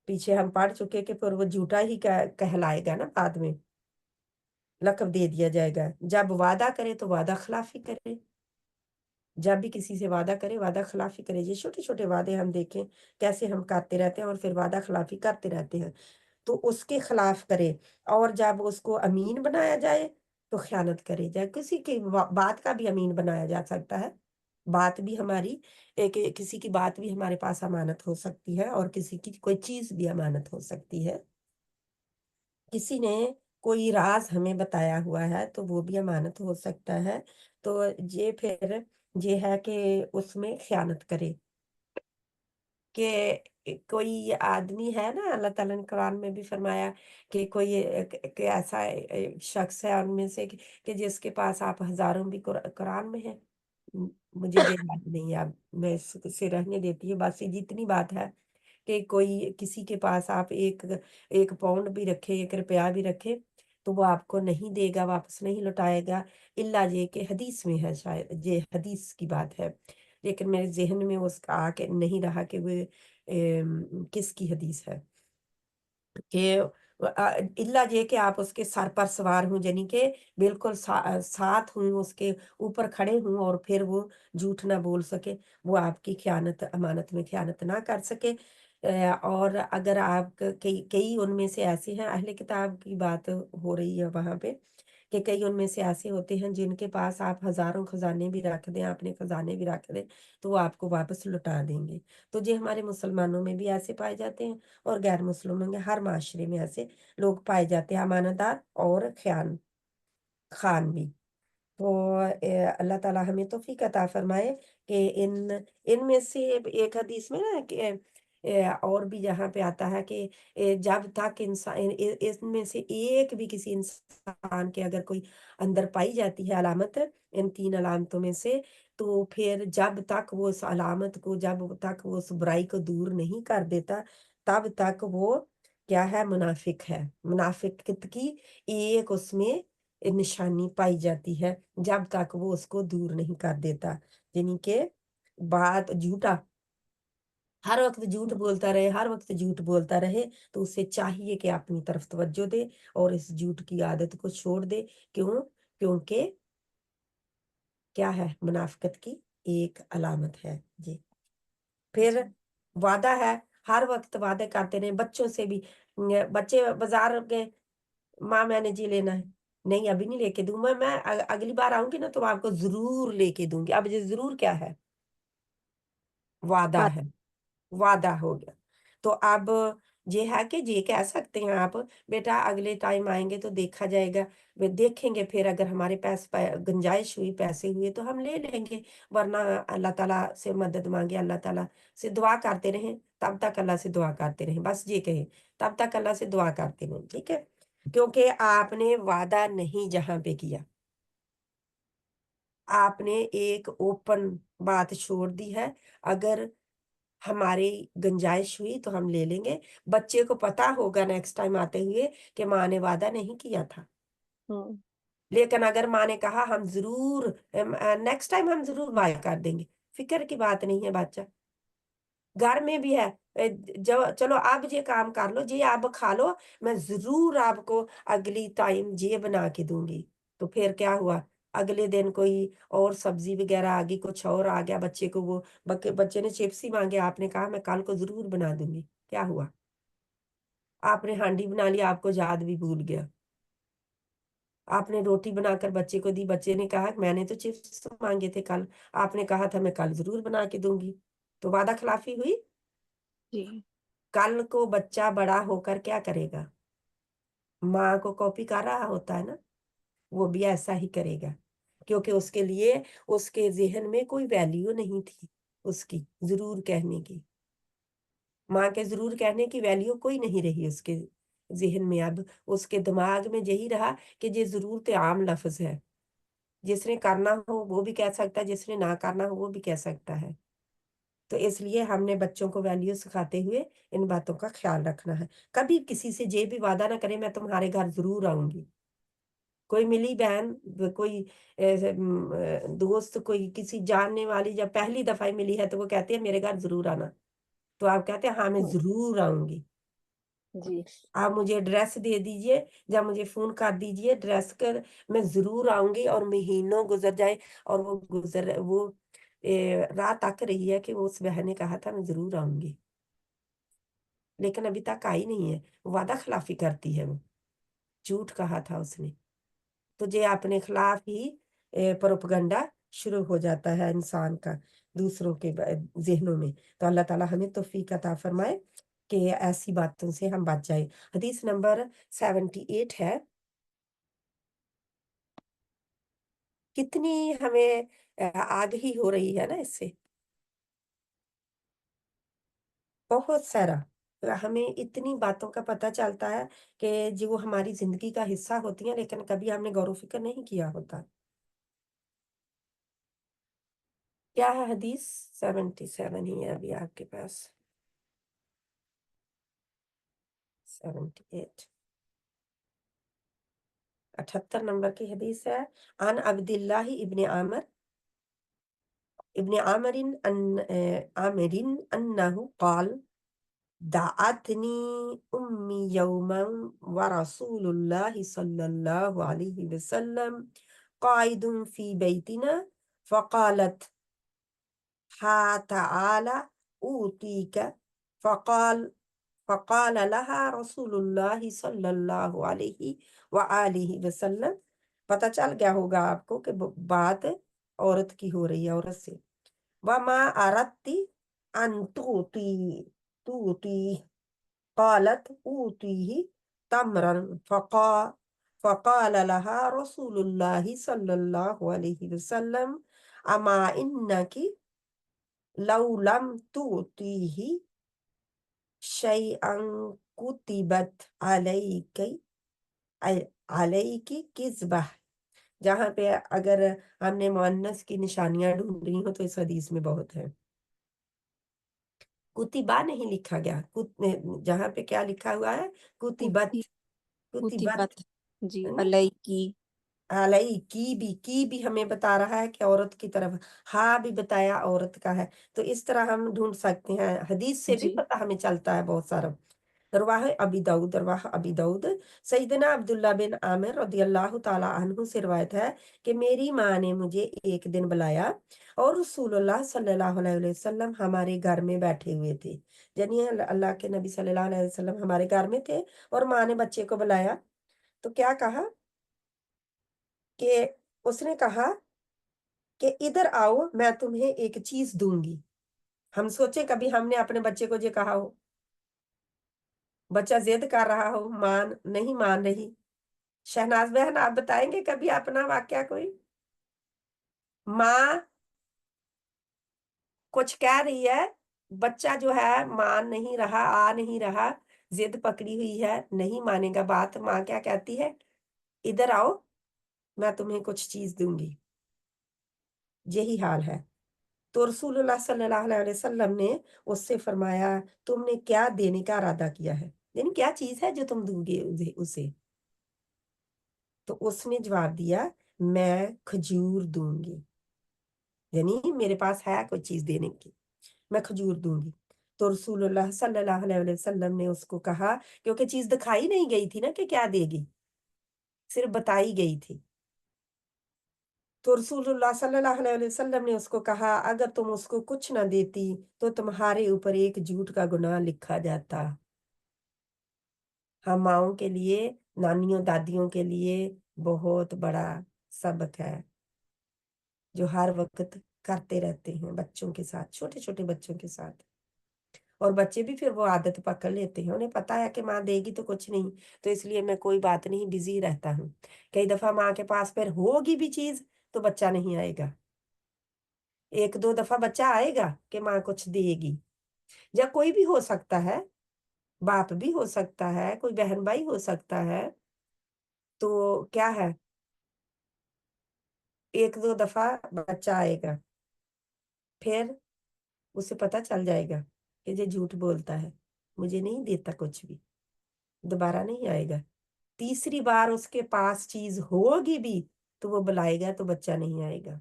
पीछे हम पढ़ चुके कि फिर वो झूठा ही कहलाएगा ना बाद में, लक़ब दे दिया जाएगा। जब वादा करे तो वादा खिलाफ़ी करे। जब भी किसी से वादा करे, वादा खिलाफ़ी करे। ये छोटे-छोटे वादे हम देखें कैसे हम करते रहते हैं और फिर वादा खिलाफ़ी करते रहते हैं। तो उसके खिलाफ करे और जब उसको अमीन बनाया जाए तो ख़यानत करे। चाहे किसी की बात का भी अमीन बनाया जा सकता है। बात भी हमारी किसी की बात भी हमारे पास अमानत हो सकती है और किसी की कोई चीज़ भी अमानत हो सकती है। किसी ने कोई राज़ हमें बताया हुआ है तो वो भी अमानत हो सकता है। तो ये फिर ये है कि उसमें ख़यानत करे। कि कोई आदमी है ना अल्लाह ताला ने कुरान में भी फरमाया कि कोई कि ऐसा शख्स है उनमें से कि जिसके पास आप हज़ारों भी कुरान में है। मुझे ये याद नहीं है अब मैं इससे रहने देती हूँ बस जितनी बात है कि कोई किसी के पास आप 1 पाउंड भी रखें, 1 रुपया भी रखें, तो वो आपको नहीं देगा, वापस नहीं लौटाएगा, इल्ला ये कि हदीस में है शायद, ये हदीस की बात है। लेकिन मेरे ज़हन में उसका आके नहीं रहा कि वो किसकी हदीस है। कि इल्ला ये कि आप उसके सर पर सवार हों यानी कि बिल्कुल साथ हों, उसके ऊपर खड़े हों और फिर वो झूठ ना बोल सके, वो आपकी ख़यानत अमानत में ख़यानत ना कर सके। और अगर आप कई कई उनमें से ऐसे हैं अहले किताब की बात हो रही है वहाँ पे, कि कई उनमें से ऐसे होते हैं जिनके पास आप हज़ारों खज़ाने भी रख दें, अपने खज़ाने भी रख दें, तो वो आपको वापस लौटा देंगे। तो ये हमारे मुसलमानों में भी ऐसे पाए जाते हैं और गैर मुस्लिमों में हर माशरे में ऐसे लोग पाए जाते हैं अमानतदार और खान भी। तो अल्लाह ताला हमें तौफ़ीक अता फ़रमाए कि इनमें से एक हदीस में ना कि और भी यहाँ पे आता है कि जब तक इसमें से एक भी किसी इंसान के अगर कोई अंदर पाई जाती है अलामत इन 3 अलामतों में से, तो फिर जब तक वो उस बुराई को दूर नहीं कर देता, तब तक वो क्या है मुनाफ़िक है। मुनाफ़िक़्त की एक उसमें निशानी पाई जाती है जब तक वो उसको दूर नहीं कर देता। यानी कि बात झूठा हर वक्त झूठ बोलता रहे, हर वक्त झूठ बोलता रहे, तो उसे चाहिए कि अपनी तरफ तवज्जो दे और इस झूठ की आदत को छोड़ दे। क्यों? क्योंकि क्या है, मुनाफिकत की एक अलामत है जी। फिर वादा है, हर वक्त वादे करते रहे बच्चों से भी। बच्चे बाजार गए, माँ मैंने जी लेना है, नहीं अभी नहीं लेके दूं मैं अगली बार आऊंगी ना तो आपको जरूर लेके दूंगी। अब ये जरूर क्या है, वादा बात है, वादा हो गया। तो अब ये है कि ये कह सकते हैं आप, बेटा अगले टाइम आएंगे तो देखा जाएगा, वे देखेंगे, फिर अगर हमारे पास गुंजाइश हुई, पैसे हुए तो हम ले लेंगे, वरना अल्लाह ताला से मदद मांगे, अल्लाह ताला से दुआ करते रहें, तब तक अल्लाह से दुआ करते रहें, बस ये कहें, तब तक अल्लाह से दुआ करते रहें, ठीक है। क्योंकि आपने वादा नहीं जहां पे किया, आपने एक ओपन बात छोड़ दी है। अगर हमारी गुंजाइश हुई तो हम ले लेंगे। बच्चे को पता होगा नेक्स्ट टाइम आते हुए कि माँ ने वादा नहीं किया था, हम्म, लेकिन अगर माँ ने कहा हम जरूर नेक्स्ट टाइम हम जरूर बाय कर देंगे, फिक्र की बात नहीं है बच्चा। घर में भी है, जब चलो आप ये काम कर लो, ये आप खा लो, मैं जरूर आपको अगली टाइम ये बना के दूंगी। तो फिर क्या हुआ, अगले दिन कोई और सब्जी वगैरह आ गई, कुछ और आ गया, बच्चे को वो बच्चे ने चिप्स ही मांगे, आपने कहा मैं कल को जरूर बना दूंगी, क्या हुआ, आपने हांडी बना लिया, आपको याद भी भूल गया। आपने रोटी बनाकर बच्चे को दी, बच्चे ने कहा मैंने तो चिप्स मांगे थे कल, आपने कहा था मैं कल जरूर बना के दूंगी, तो वादा खिलाफी हुई। जी कल को बच्चा बड़ा होकर क्या करेगा, माँ को कॉपी कर रहा होता है ना, वो भी ऐसा ही करेगा, क्योंकि उसके लिए उसके जहन में कोई वैल्यू नहीं थी उसकी जरूर कहने की, माँ के जरूर कहने की वैल्यू कोई नहीं रही उसके जहन में। अब उसके दिमाग में यही रहा कि ये जरूर तो आम लफ्ज है, जिसने करना हो वो भी कह सकता है, जिसने ना करना हो वो भी कह सकता है। तो इसलिए हमने बच्चों को वैल्यू सिखाते हुए इन बातों का ख्याल रखना है। कभी किसी से ये भी वादा ना करें मैं तुम्हारे घर जरूर आऊंगी। कोई मिली बहन, कोई दोस्त, कोई किसी जानने वाली जब पहली दफा ही मिली है तो वो कहती है मेरे घर जरूर आना, तो आप कहते हैं हाँ मैं जरूर आऊंगी, जी आप मुझे एड्रेस दे दीजिए, जब मुझे फोन कर दीजिए एड्रेस कर, मैं जरूर आऊंगी। और महीनों गुजर जाए और वो रात तक रही है कि वो उस बहन ने कहा था मैं जरूर आऊंगी, लेकिन अभी तक आई नहीं है, वादा खिलाफी करती है, वो झूठ कहा था उसने। तो ये अपने खिलाफ ही प्रोपगंडा शुरू हो जाता है इंसान का दूसरों के जहनों में। तो अल्लाह ताला हमें तौफीक अता फरमाए कि ऐसी बातों से हम बच जाए। हदीस नंबर 78 है। कितनी हमें आगही हो रही है ना इससे, बहुत सारा हमें इतनी बातों का पता चलता है कि जो हमारी जिंदगी का हिस्सा होती हैं, लेकिन कभी हमने गौर फिक्र नहीं किया होता। क्या है हदीस? 77 ही है अभी आपके पास, 78, 78 नंबर की हदीस है। अन अब्दुल्लाह इब्ने आमिरिन अन्नहु क़ाल दअतनी उम्मी यौमन व रसूलुल्लाह सल्लल्लाहु अलैहि वसल्लम क़ाइदुन फी बैतिना फ़क़ालत हा तआला ऊतीक फ़क़ाल फ़क़ाल लहा रसूलुल्लाह सल्लल्लाहु अलैहि व आलिहि वसल्लम। पता चल गया होगा आपको कि बात औरत की हो रही है, औरत से। वमा अरत्ती अन तूती قالت أوتيه تمرا فقال لها رسول الله صلى الله عليه وسلم أما إنك لو لم تؤتيه شيئا كتبت عليك किस्बह। जहाँ पे अगर हमने मुअन्नस की निशानियां ढूंढनी हो तो इस हदीस में बहुत है। कुतिबा नहीं लिखा गया, जहाँ पे क्या लिखा हुआ है, कुतिबत, कुति कुतिबत, कुतिबत जी है ना। अलई की अलई की भी हमें बता रहा है कि औरत की तरफ, हाँ भी बताया औरत का है। तो इस तरह हम ढूंढ सकते हैं, हदीस से भी जी पता हमें चलता है बहुत सारा। रवाह अबी दाऊद, रवाह अबी दाऊद, सैयदना अब्दुल्ला बिन आमिर रदियल्लाहु ताला अन्हु से रिवायत है कि मेरी माँ ने मुझे एक दिन बुलाया और रसूलुल्लाह सल्लल्लाहु अलैहि वसल्लम हमारे घर में बैठे हुए थे। यानी अल्लाह के नबी सल्लल्लाहु अलैहि वसल्लम हमारे घर में थे और माँ ने बच्चे को बुलाया। तो क्या कहा कि उसने कहा कि इधर आओ, मैं तुम्हें एक चीज दूंगी। हम सोचे कभी हमने अपने बच्चे को जो कहा हो, बच्चा जिद कर रहा हो, नहीं मान रही। शहनाज बहन, आप बताएंगे कभी अपना वाक्या कोई? माँ कुछ कह रही है, बच्चा जो है मान नहीं रहा, आ नहीं रहा, जिद पकड़ी हुई है, नहीं मानेगा बात। माँ क्या कहती है? इधर आओ, मैं तुम्हें कुछ चीज दूंगी। यही हाल है। तो रसूलुल्लाह सल्लल्लाहु अलैहि वसल्लम ने उससे फरमाया, तुमने क्या देने का इरादा किया है, यानी क्या चीज है जो तुम दोगे उसे? तो उसने जवाब दिया, मैं खजूर दूंगी, यानी मेरे पास है कोई चीज देने की, मैं खजूर दूंगी। तो रसूलुल्लाह सल्लल्लाहु अलैहि वसल्लम ने उसको कहा, क्योंकि चीज दिखाई नहीं गई थी ना कि क्या देगी, सिर्फ बताई गई थी। तो रसूलुल्लाह सल्लल्लाहु अलैहि वसल्लम ने उसको कहा, अगर तुम उसको कुछ ना देती तो तुम्हारे ऊपर एक झूठ का गुनाह लिखा जाता। हम माओं के लिए, नानियों दादियों के लिए बहुत बड़ा सबक है, जो हर वक्त करते रहते हैं बच्चों के साथ, छोटे छोटे बच्चों के साथ। और बच्चे भी फिर वो आदत पकड़ लेते हैं, उन्हें पता है कि माँ देगी तो कुछ नहीं, तो इसलिए मैं कोई बात नहीं, बिजी रहता हूँ। कई दफा माँ के पास फिर होगी भी चीज तो बच्चा नहीं आएगा। एक दो दफा बच्चा आएगा कि माँ कुछ देगी, या कोई भी हो सकता है, बाप भी हो सकता है, कोई बहन भाई हो सकता है। तो क्या है, एक दो दफा बच्चा आएगा, फिर उसे पता चल जाएगा कि ये झूठ बोलता है, मुझे नहीं देता कुछ भी, दोबारा नहीं आएगा। तीसरी बार उसके पास चीज होगी भी तो वो बुलाएगा तो बच्चा नहीं आएगा,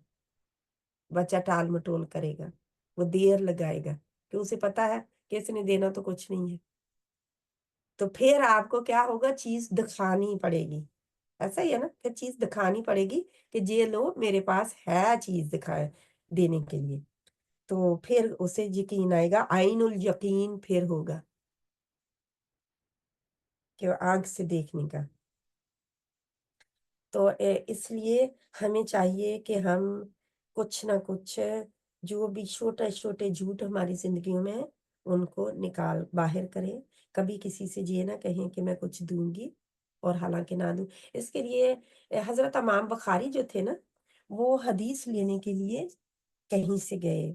बच्चा टाल मटोल करेगा, वो देर लगाएगा, कि उसे पता है कि इसने देना तो कुछ नहीं है। तो फिर आपको क्या होगा, चीज दिखानी पड़ेगी। ऐसा ही है ना, फिर चीज दिखानी पड़ेगी कि ये लो मेरे पास है चीज दिखाए देने के लिए। तो फिर उसे यकीन आएगा, आइनुल यकीन फिर होगा, कि आंख से देखने का। तो इसलिए हमें चाहिए कि हम कुछ ना कुछ, जो भी छोटे छोटे झूठ हमारी जिंदगियों में है, उनको निकाल बाहर करें। कभी किसी से ये ना कहें कि मैं कुछ दूंगी और हालांकि ना दूं। इसके लिए हजरत इमाम बुखारी जो थे ना, वो हदीस लेने के लिए कहीं से गए,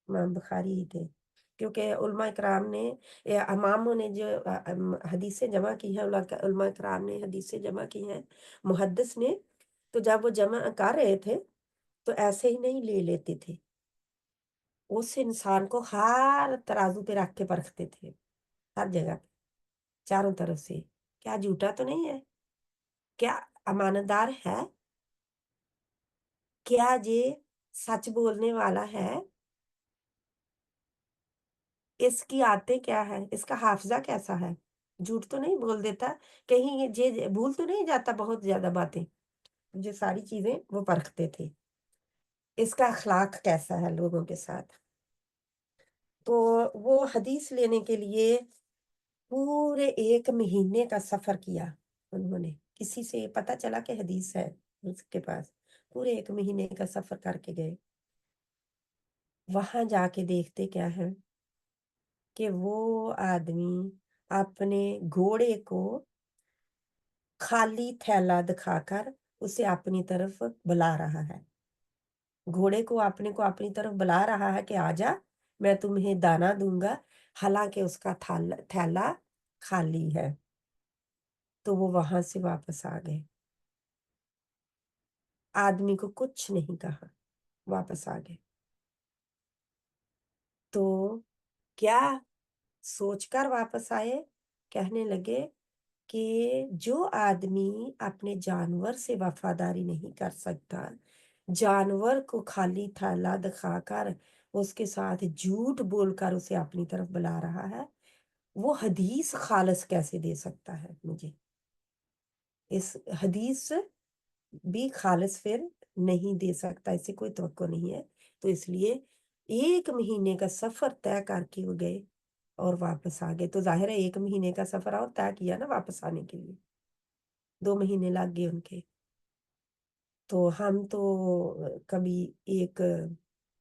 इमाम बुखारी ही थे। क्योंकि उलमा इकराम ने, इमामों ने जो हदीसें जमा की हैं, उलमा इकराम ने हदीसें जमा की हैं, मुहद्दिस ने, तो जब वो जमा कर रहे थे तो ऐसे ही नहीं ले लेते थे, उस इंसान को हर तराजू पे रख के परखते थे, हर जगह पे, चारों तरफ से, क्या झूठा तो नहीं है, क्या अमानतदार है, क्या ये सच बोलने वाला है, इसकी आदतें क्या है, इसका हाफजा कैसा है, झूठ तो नहीं बोल देता, कहीं ये भूल तो नहीं जाता बहुत ज्यादा बातें। जो सारी चीजें वो परखते थे, इसका अखलाक कैसा है लोगों के साथ। तो वो हदीस लेने के लिए पूरे 1 महीने का सफर किया उन्होंने। किसी से पता चला कि हदीस है उसके पास, पूरे 1 महीने का सफर करके गए। वहां जाके देखते क्या है कि वो आदमी अपने घोड़े को खाली थैला दिखाकर उसे अपनी तरफ बुला रहा है, घोड़े को अपनी तरफ बुला रहा है कि आजा, मैं तुम्हें दाना दूंगा, हालांकि उसका थैला खाली है। तो वो वहां से वापस आ गए, आदमी को कुछ नहीं कहा, वापस आ गए। तो क्या सोचकर वापस आए, कहने लगे کہ جو آدمی اپنے جانور سے وفاداری نہیں کر سکتا، جانور کو خالی تھیلا دکھا کر اس کے ساتھ جھوٹ بول کر اسے اپنی طرف بلا رہا ہے، وہ حدیث خالص کیسے دے سکتا ہے مجھے؟ اس حدیث بھی خالص پھر نہیں دے سکتا، اسے کوئی توقع نہیں ہے۔ تو اس لیے 1 مہینے کا سفر طے کر کے وہ گئے اور واپس آ گئے۔ تو ظاہر ہے 1 مہینے کا سفر اور طے کیا نا واپس آنے کے لیے، 2 مہینے لگ گئے ان کے۔ تو ہم تو کبھی ایک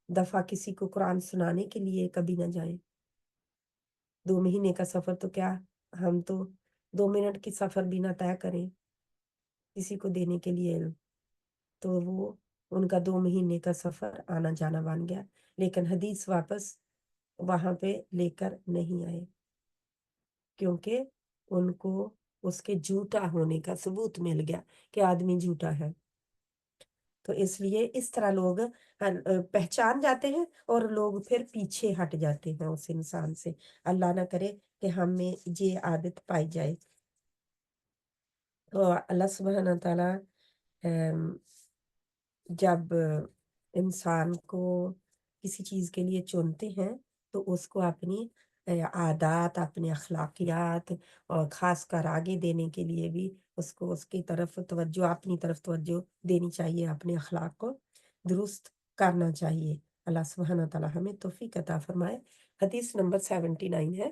دفعہ کسی کو قرآن سنانے کے لیے کبھی نہ جائیں، 2 مہینے کا سفر تو کیا، ہم تو 2 منٹ کی سفر بھی نہ طے کریں کسی کو دینے کے لیے علم، تو وہ ان کا 2 مہینے کا سفر آنا جانا بن گیا، لیکن حدیث واپس وہاں پہ لے کر نہیں آئے، کیونکہ ان کو اس کے جھوٹا ہونے کا ثبوت مل گیا کہ آدمی جھوٹا ہے۔ تو اس لیے اس طرح لوگ پہچان جاتے ہیں اور لوگ پھر پیچھے ہٹ جاتے ہیں اس انسان سے۔ اللہ نہ کرے کہ ہمیں یہ عادت پائی جائے۔ تو اللہ سبحانہ تعالیٰ جب انسان کو کسی چیز کے لیے چنتے ہیں تو اس کو اپنی عادات، اپنے اخلاقیات اور خاص کر آگے دینے کے لیے بھی اس کو اس کی طرف توجہ، اپنی طرف توجہ دینی چاہیے، اپنے اخلاق کو درست کرنا چاہیے۔ اللہ سبحانہ تعالیٰ ہمیں توفیق عطا فرمائے۔ حدیث نمبر 79 ہے۔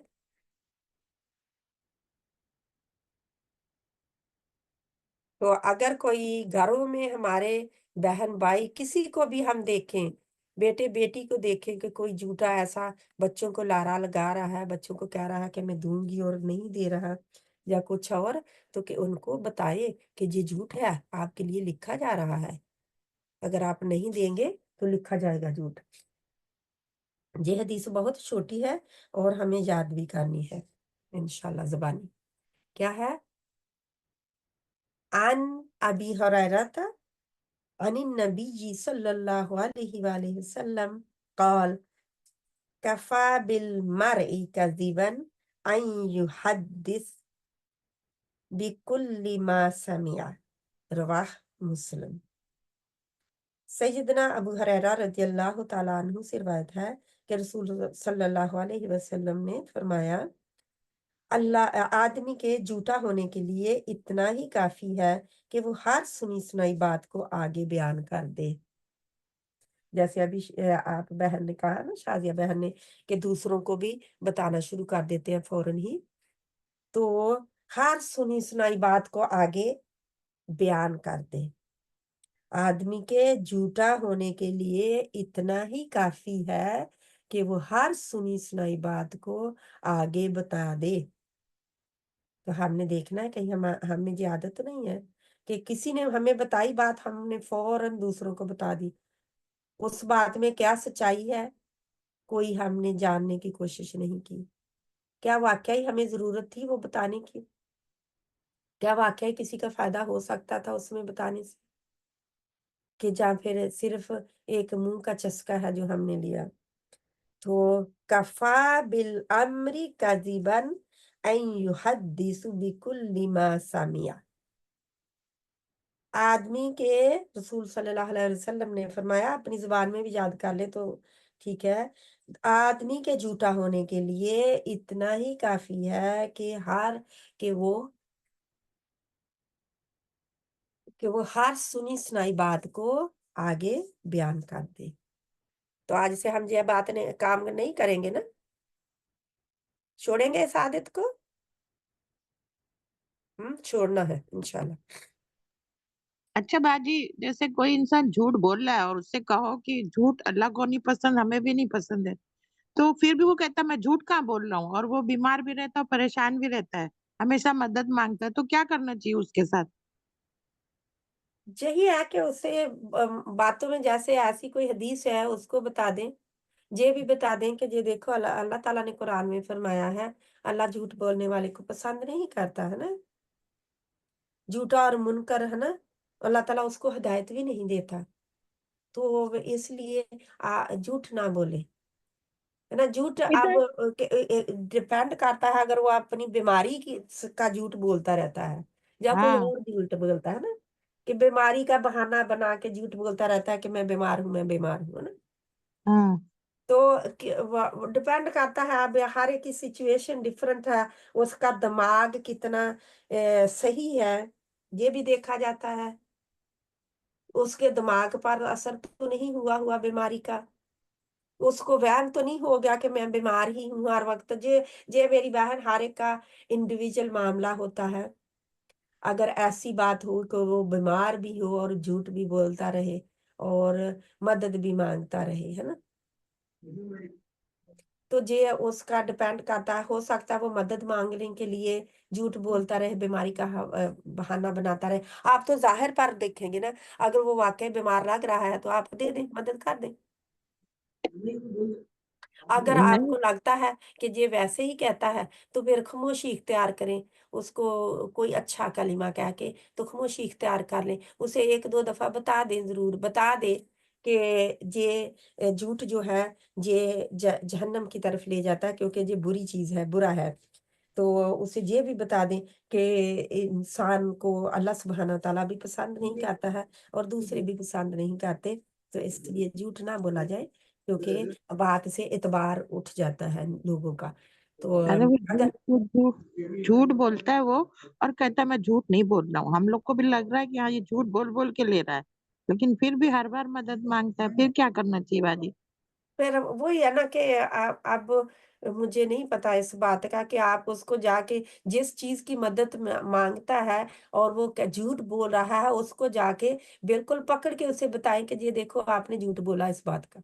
تو اگر کوئی گھروں میں ہمارے بہن بھائی کسی کو بھی ہم دیکھیں، بیٹے بیٹی کو دیکھیں کہ کوئی جھوٹا ایسا بچوں کو لارا لگا رہا ہے، بچوں کو کہہ رہا ہے کہ میں دوں گی اور نہیں دے رہا یا کچھ اور، تو کہ ان کو بتائے کہ یہ جھوٹ ہے، آپ کے لیے لکھا جا رہا ہے، اگر آپ نہیں دیں گے تو لکھا جائے گا جھوٹ۔ یہ حدیث بہت چھوٹی ہے اور ہمیں یاد بھی کرنی ہے انشاءاللہ زبانی۔ کیا ہے؟ عن ابی ہریرہ عن النبی صلی اللہ علیہ وآلہ وسلم قال کفا بالمرء کذبا ان یحدث بکل ما سمع، رواہ مسلم۔ سیدنا ابو ہریرہ رضی اللہ تعالیٰ عنہ سے روایت ہے کہ رسول صلی اللہ علیہ وسلم نے فرمایا، اللہ آدمی کے جھوٹا ہونے کے لیے اتنا ہی کافی ہے کہ وہ ہر سنی سنائی بات کو آگے بیان کر دے۔ جیسے ابھی آپ بہن نے کہا نا، شازیہ بہن نے، کہ دوسروں کو بھی بتانا شروع کر دیتے ہیں فوراً ہی، تو ہر سنی سنائی بات کو آگے بیان کر دے۔ آدمی کے جھوٹا ہونے کے لیے اتنا ہی کافی ہے کہ وہ ہر سنی سنائی بات کو آگے بتا دے۔ تو ہم نے دیکھنا ہے کہیں ہمیں یہ عادت نہیں ہے کہ کسی نے ہمیں بتائی بات ہم نے فوراً دوسروں کو بتا دی، اس بات میں کیا سچائی ہے کوئی ہم نے جاننے کی کوشش نہیں کی، کیا واقعی ہمیں ضرورت تھی وہ بتانے کی، کیا واقعی کسی کا فائدہ ہو سکتا تھا اس میں بتانے سے، کہ جہاں پھر صرف ایک منہ کا چسکا ہے جو ہم نے لیا۔ تو کفا بالامر کذبا ان یحدث بکل ما سمع، آدمی کے، رسول صلی اللہ علیہ وسلم نے فرمایا، اپنی زبان میں بھی یاد کر لے تو ٹھیک ہے، آدمی کے جھوٹا ہونے کے لیے اتنا ہی کافی ہے کہ وہ ہر سنی سنائی بات کو آگے بیان کر دے۔ تو آج سے ہم یہ بات کام نہیں کریں گے نا، چھوڑیں گے اس عادت کو، چھوڑنا ہے انشاءاللہ۔ اچھا باجی، جیسے کوئی انسان جھوٹ بول رہا ہے اور اس سے کہو کہ جھوٹ اللہ کو نہیں پسند، ہمیں بھی نہیں پسند ہے، تو پھر بھی وہ کہتا ہے میں جھوٹ کہاں بول رہا ہوں، اور وہ بیمار بھی رہتا ہے، پریشان بھی رہتا ہے، ہمیشہ مدد مانگتا ہے، تو کیا کرنا چاہیے اس کے ساتھ؟ یہی ہے کہ اسے باتوں میں جیسے ایسی کوئی حدیث ہے اس کو بتا دیں، یہ بھی بتا دیں کہ یہ دیکھو اللہ تعالیٰ نے قرآن میں فرمایا ہے اللہ جھوٹ بولنے والے کو پسند نہیں کرتا ہے نا، جھوٹا اور منکر ہے نا، اللہ تعالیٰ اس کو ہدایت بھی نہیں دیتا، تو اس لیے جھوٹ نہ بولے، है ना। झूठ इधर अब डिपेंड करता है, अगर वो अपनी बीमारी का झूठ बोलता रहता है, या कोई हाँ और झूठ बोलता है ना, कि बीमारी का बहाना बना के झूठ बोलता रहता है कि मैं बीमार हूँ, मैं बीमार हूँ, है ना। हाँ तो डिपेंड करता है, अब हर एक की सिचुएशन डिफरेंट है, उसका दिमाग कितना सही है, ये भी देखा जाता है। उसके दिमाग पर असर तो नहीं हुआ हुआ बीमारी का, उसको वहम तो नहीं हो गया कि मैं बीमार ही हूँ हर वक्त। जे मेरी बहन, हर एक का इंडिविजुअल मामला होता है। अगर ऐसी बात हो कि वो बीमार भी हो और झूठ भी बोलता रहे और मदद भी मांगता रहे, है ना, तो जे उसका डिपेंड करता है। हो सकता है वो मदद मांगने के लिए झूठ बोलता रहे, बीमारी का बहाना बनाता रहे। आप तो जाहिर पर देखेंगे ना, अगर वो वाकई बीमार लग रहा है तो आप दे दें, मदद कर दें। अगर नहीं आपको लगता है कि ये वैसे ही कहता है, तो फिर खामोशी इख्तियार करें, उसको कोई अच्छा कलिमा कह के तो खामोशी इख्तियार कर लें। उसे एक दो दफा बता दें, जरूर बता दें कि ये झूठ जो है ये जहन्नम की तरफ ले जाता है, क्योंकि ये बुरी चीज है, बुरा है। तो उसे ये भी बता दें कि इंसान को अल्लाह सुब्हाना ताला भी पसंद नहीं करता है और दूसरे भी पसंद नहीं करते। तो इसलिए झूठ ना बोला जाए, क्योंकि बात से एतबार उठ जाता है लोगों का। तो अरे वो अगर झूठ झूठ झूठ बोलता है वो, और कहता है मैं झूठ नहीं बोल रहा हूँ। हम लोग को भी लग रहा है कि हाँ ये झूठ बोल बोल के ले रहा है, लेकिन फिर भी हर बार मदद मांगता है। फिर क्या करना चाहिए बाजी? फिर वही है ना कि अब मुझे नहीं पता इस बात का कि आप उसको जाके जिस चीज की मदद मांगता है और वो झूठ बोल रहा है, उसको जाके बिल्कुल पकड़ के उसे बताएं कि ये देखो आपने झूठ बोला इस बात का,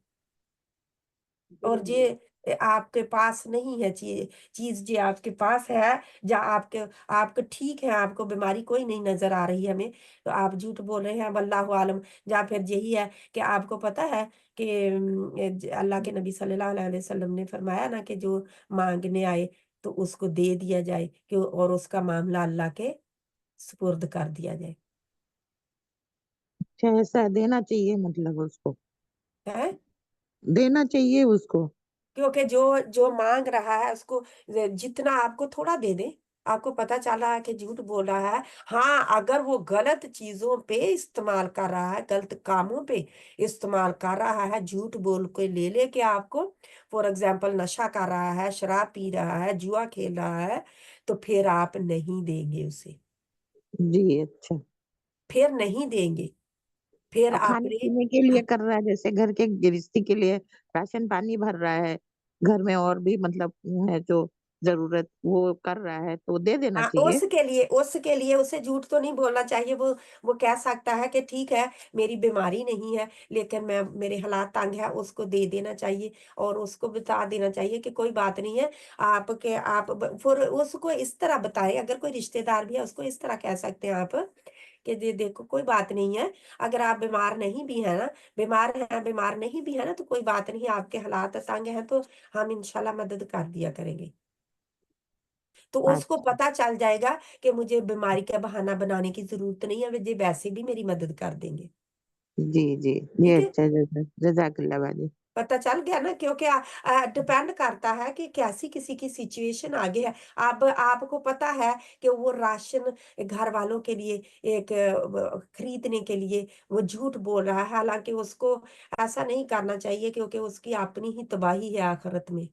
और ये आपके पास नहीं है चीज, चीज जो आपके पास है, या आपके आपके ठीक है, आपको बीमारी कोई नहीं नजर आ रही है हमें, तो आप झूठ बोल रहे हैं, वल्लाहु आलम। या फिर यही है कि आपको पता है कि अल्लाह के नबी सल्लल्लाहु अलैहि वसल्लम ने फरमाया ना कि जो मांगने आए तो उसको दे दिया जाए, कि और उसका मामला अल्लाह के सुपुर्द कर दिया जाए। अच्छा ऐसा देना चाहिए मतलब उसको, है, देना चाहिए उसको। क्योंकि जो जो मांग रहा है उसको जितना आपको थोड़ा दे दे। आपको पता चला है कि झूठ बोल रहा है, हाँ, अगर वो गलत चीजों पे इस्तेमाल कर रहा है, गलत कामों पे इस्तेमाल कर रहा है, झूठ बोल के ले लेके आपको, फॉर एग्जाम्पल नशा कर रहा है, शराब पी रहा है, जुआ खेल रहा है, तो फिर आप नहीं देंगे उसे, जी अच्छा। फिर नहीं देंगे, फिर और खाने अपने पीने के लिए कर रहा है, जैसे घर के गृहस्थी के लिए राशन पानी भर रहा है, घर में और भी मतलब है जो जरूरत वो कर रहा है, तो दे देना हाँ, चाहिए। उसके लिए उसे झूठ तो नहीं बोलना चाहिए। वो कह सकता है कि ठीक है, मेरी बीमारी नहीं है, लेकिन मैं मेरे हालात तंग है, उसको दे देना चाहिए और उसको बता देना चाहिए कि कोई बात नहीं है। आपके आप फिर उसको इस तरह बताएं, अगर कोई रिश्तेदार भी है उसको इस तरह कह सकते हैं आप कि देखो कोई बात नहीं है, अगर आप बीमार नहीं भी है ना, बीमार नहीं भी है ना, तो कोई बात नहीं, आपके हालात तंग है तो हम इंशाल्लाह मदद कर दिया करेंगे। तो उसको अच्छा पता चल जाएगा कि मुझे बीमारी का बहाना बनाने की जरूरत नहीं है, वे वैसे भी मेरी मदद कर देंगे। जी जी, ये ठीक है, अच्छा जजाकल्ला बाजी। पता चल गया ना, क्योंकि डिपेंड करता है कि कैसी किसी की सिचुएशन आगे है। अब आपको पता है कि वो राशन घर वालों के लिए एक खरीदने के लिए वो झूठ बोल रहा है, हालांकि उसको ऐसा नहीं करना चाहिए, क्योंकि उसकी अपनी ही तबाही है आखिरत में।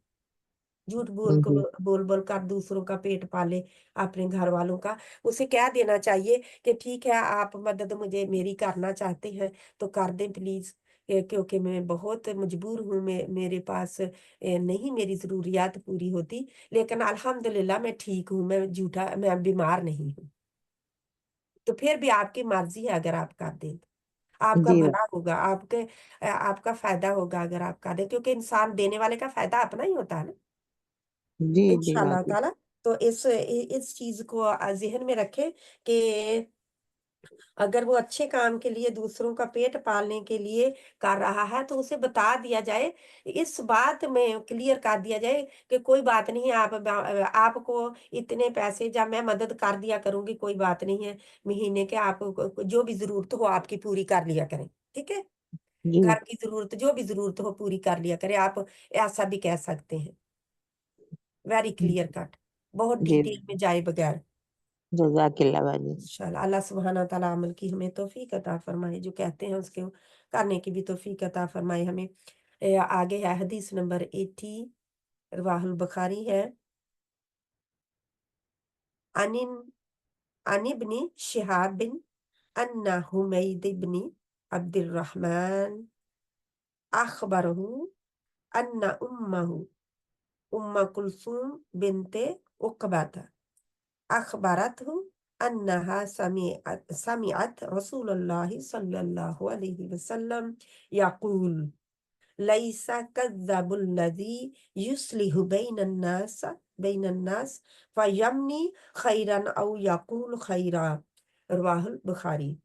झूठ जी बोल बोल कर दूसरों का पेट पाले, अपने घर वालों का। उसे कह देना चाहिए कि ठीक है, आप मदद मुझे मेरी करना चाहते हैं तो कर दें प्लीज, क्योंकि मैं बहुत मजबूर हूँ, मेरे पास नहीं मेरी जरूरियात पूरी होती, लेकिन अल्हम्दुलिल्लाह मैं ठीक हूँ, मैं बीमार नहीं हूँ। तो फिर भी आपकी मर्जी है, अगर आप कर दें तो आपका जी भला होगा, आपका फायदा होगा अगर आप कर दें, क्योंकि इंसान देने वाले का फायदा अपना ही होता है ना, जी जी इंशाल्लाह बाजी। ताला। तो इस चीज को जहन में रखें कि अगर वो अच्छे काम के लिए, दूसरों का पेट पालने के लिए कर रहा है, तो उसे बता दिया जाए, इस बात में क्लियर कर दिया जाए कि कोई बात नहीं, आपको इतने पैसे जब मैं मदद कर दिया करूंगी, कोई बात नहीं है, महीने के आप जो भी जरूरत हो आपकी पूरी कर लिया करें। ठीक है, जी घर की जरूरत जो भी जरूरत हो पूरी कर लिया करे, आप ऐसा भी कह सकते हैं। वेरी क्लियर कट, बहुत जी डिटेल में जाए बगैर। जजाकिल्ला बाजी। इंशाल्लाह अल्लाह सुब्हाना तआला अमल की हमें तौफीक अता फरमाए, जो कहते हैं उसके करने की भी तौफीक अता फरमाए हमें। आगे है हदीस नंबर 80, रवाहुल बुखारी है। अनिन अनिब्नी शिहाब बिन अन्ना हुमैद इब्नी अब्दुल रहमान अखबरहु अन्ना उम्महु उम्मा कुलसूम बिनते उकबाता अखबरतहु अन्नहा समिअत रसूलुल्लाह सल्लल्लाहु अलैहि वसल्लम यक़ूल लैसा कज़्ज़ाबुल्लज़ी युस्लिहु बैनन्नास फयमनी खैरन औ यक़ूल खैरा। रवाहुल बुखारी।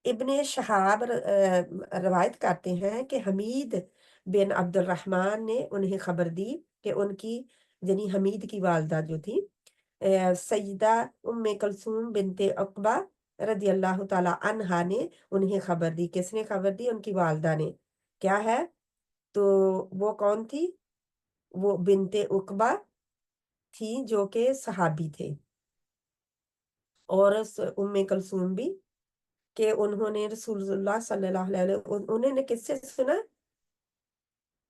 इब्ने शहाब रवायत करते हैं कि हमीद बिन अब्दुल रहमान ने उन्हें खबर दी कि उनकी यानी हमीद की वालदा जो थी सईदा उम्मे कलसूम बिनते उक़बा रदी अल्लाह ताला अन्हा ने उन्हें खबर दी। किसने खबर दी? उनकी वालदा ने। क्या है? तो वो कौन थी? वो बिनते उक़बा थी, जो कि सहाबी थे, और उम्मे कलसूम भी, कि उन्होंने रसूलुल्लाह सल्लल्लाहु अलैहि वसल्लम उन्होंने किससे सुना?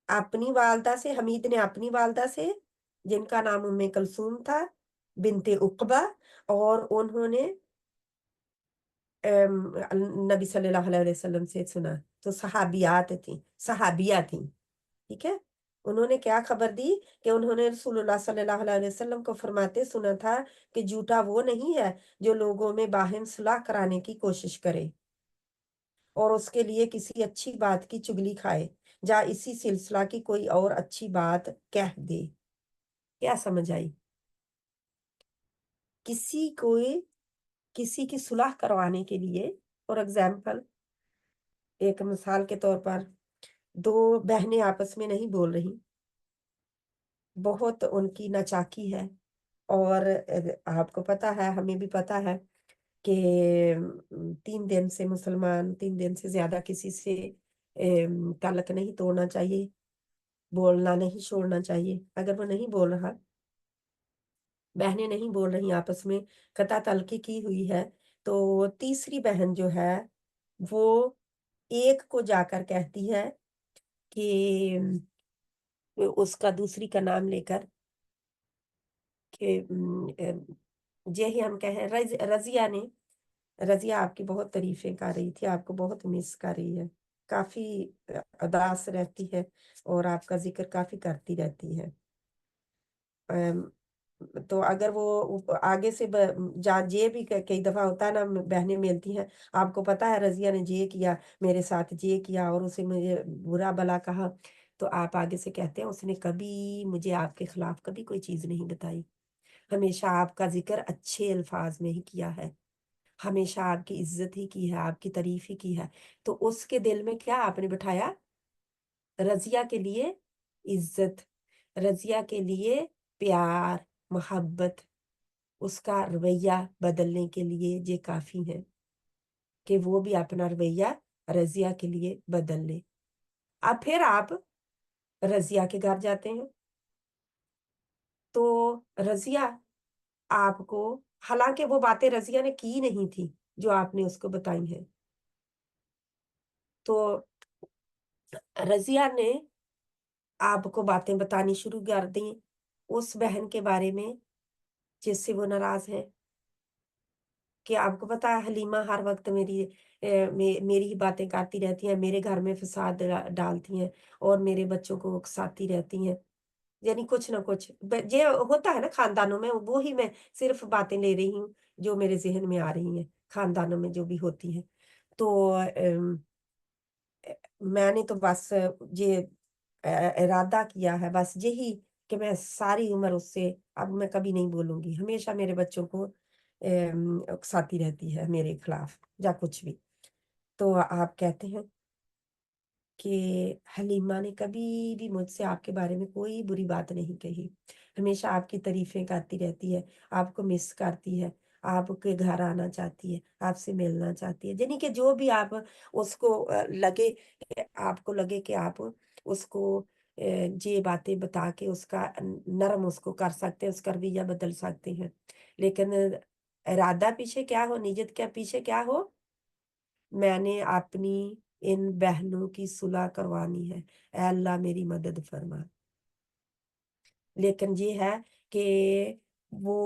अपनी वालदा से। हमीद ने अपनी वालदा से, जिनका नाम उम्मे कलसूम था बिनते उक़बा, और उन्होंने नबी सल्लल्लाहु अलैहि वसल्लम से सुना। तो सहाबियात थी, सहाबिया थी, ठीक है। उन्होंने क्या खबर दी? कि उन्होंने रसूलुल्लाह सल्लल्लाहु अलैहि वसल्लम को फरमाते सुना था कि झूठा वो नहीं है जो लोगों में बाहिम सुलह कराने की कोशिश करे और उसके लिए किसी अच्छी बात की चुगली खाए, या इसी सिलसिला की कोई और अच्छी बात कह दे। क्या समझ आई? किसी की सुलह करवाने के लिए, फॉर एग्जाम्पल, एक मिसाल के तौर पर, दो बहनें आपस में नहीं बोल रही, बहुत उनकी नाचाकी है, और आपको पता है, हमें भी पता है कि 3 दिन से मुसलमान 3 दिन से ज्यादा किसी से ताल्लुक नहीं तोड़ना चाहिए, बोलना नहीं छोड़ना चाहिए। अगर वो नहीं बोल रहा, बहनें नहीं बोल रही आपस में, कता तलकी की हुई है, तो तीसरी बहन जो है वो एक को जाकर कहती है कि उसका दूसरी का नाम लेकर कि जे ही हम कहें रजिया आपकी बहुत तारीफें कर रही थी, आपको बहुत मिस कर रही है, काफी उदास रहती है और आपका जिक्र काफी करती रहती है। तो अगर वो आगे से जहाँ जे भी कई दफा होता है ना, बहनें मिलती हैं, आपको पता है रजिया ने जे किया, मेरे साथ जे किया, और उसे मुझे बुरा भला कहा, तो आप आगे से कहते हैं उसने कभी मुझे आपके खिलाफ कभी कोई चीज नहीं बताई, हमेशा आपका जिक्र अच्छे अल्फाज में ही किया है, हमेशा आपकी इज्जत ही की है, आपकी तारीफ ही की है। तो उसके दिल में क्या आपने बिठाया? रजिया के लिए इज्जत, रजिया के लिए प्यार, मोहब्बत, उसका रवैया बदलने के लिए ये काफी है कि वो भी अपना रवैया रजिया के लिए बदल ले। अब फिर आप रजिया के घर जाते हैं, तो रजिया आपको, हालांकि वो बातें रजिया ने की नहीं थी जो आपने उसको बताई हैं, तो रजिया ने आपको बातें बतानी शुरू कर दी उस बहन के बारे में जिससे वो नाराज है, कि आपको पता है हलीमा हर वक्त मेरी ही बातें करती रहती हैं, मेरे घर में फसाद डालती हैं और मेरे बच्चों को उकसाती रहती हैं, यानी कुछ ना कुछ ये होता है ना खानदानों में, वो ही मैं सिर्फ बातें ले रही हूँ जो मेरे जहन में आ रही हैं, खानदानों में जो भी होती हैं। तो मैंने तो बस ये इरादा किया है, बस यही, कि मैं सारी उम्र उससे, अब मैं कभी नहीं बोलूंगी, हमेशा मेरे बच्चों को उकसाती रहती है मेरे खिलाफ या कुछ भी। तो आप कहते हैं कि हलीमा ने कभी भी मुझसे आपके बारे में कोई बुरी बात नहीं कही, हमेशा आपकी तारीफें करती रहती है, आपको मिस करती है, आपके घर आना चाहती है, आपसे मिलना चाहती है, यानी कि जो भी आप उसको लगे, आपको लगे कि आप उसको ये बातें बता के उसका नरम उसको कर सकते हैं, उसका रवैया बदल सकते हैं। लेकिन इरादा पीछे क्या हो, नीयत क्या पीछे क्या हो, मैंने अपनी इन बहनों की सुलह करवानी है, ऐ अल्लाह मेरी मदद फरमा। लेकिन ये है कि वो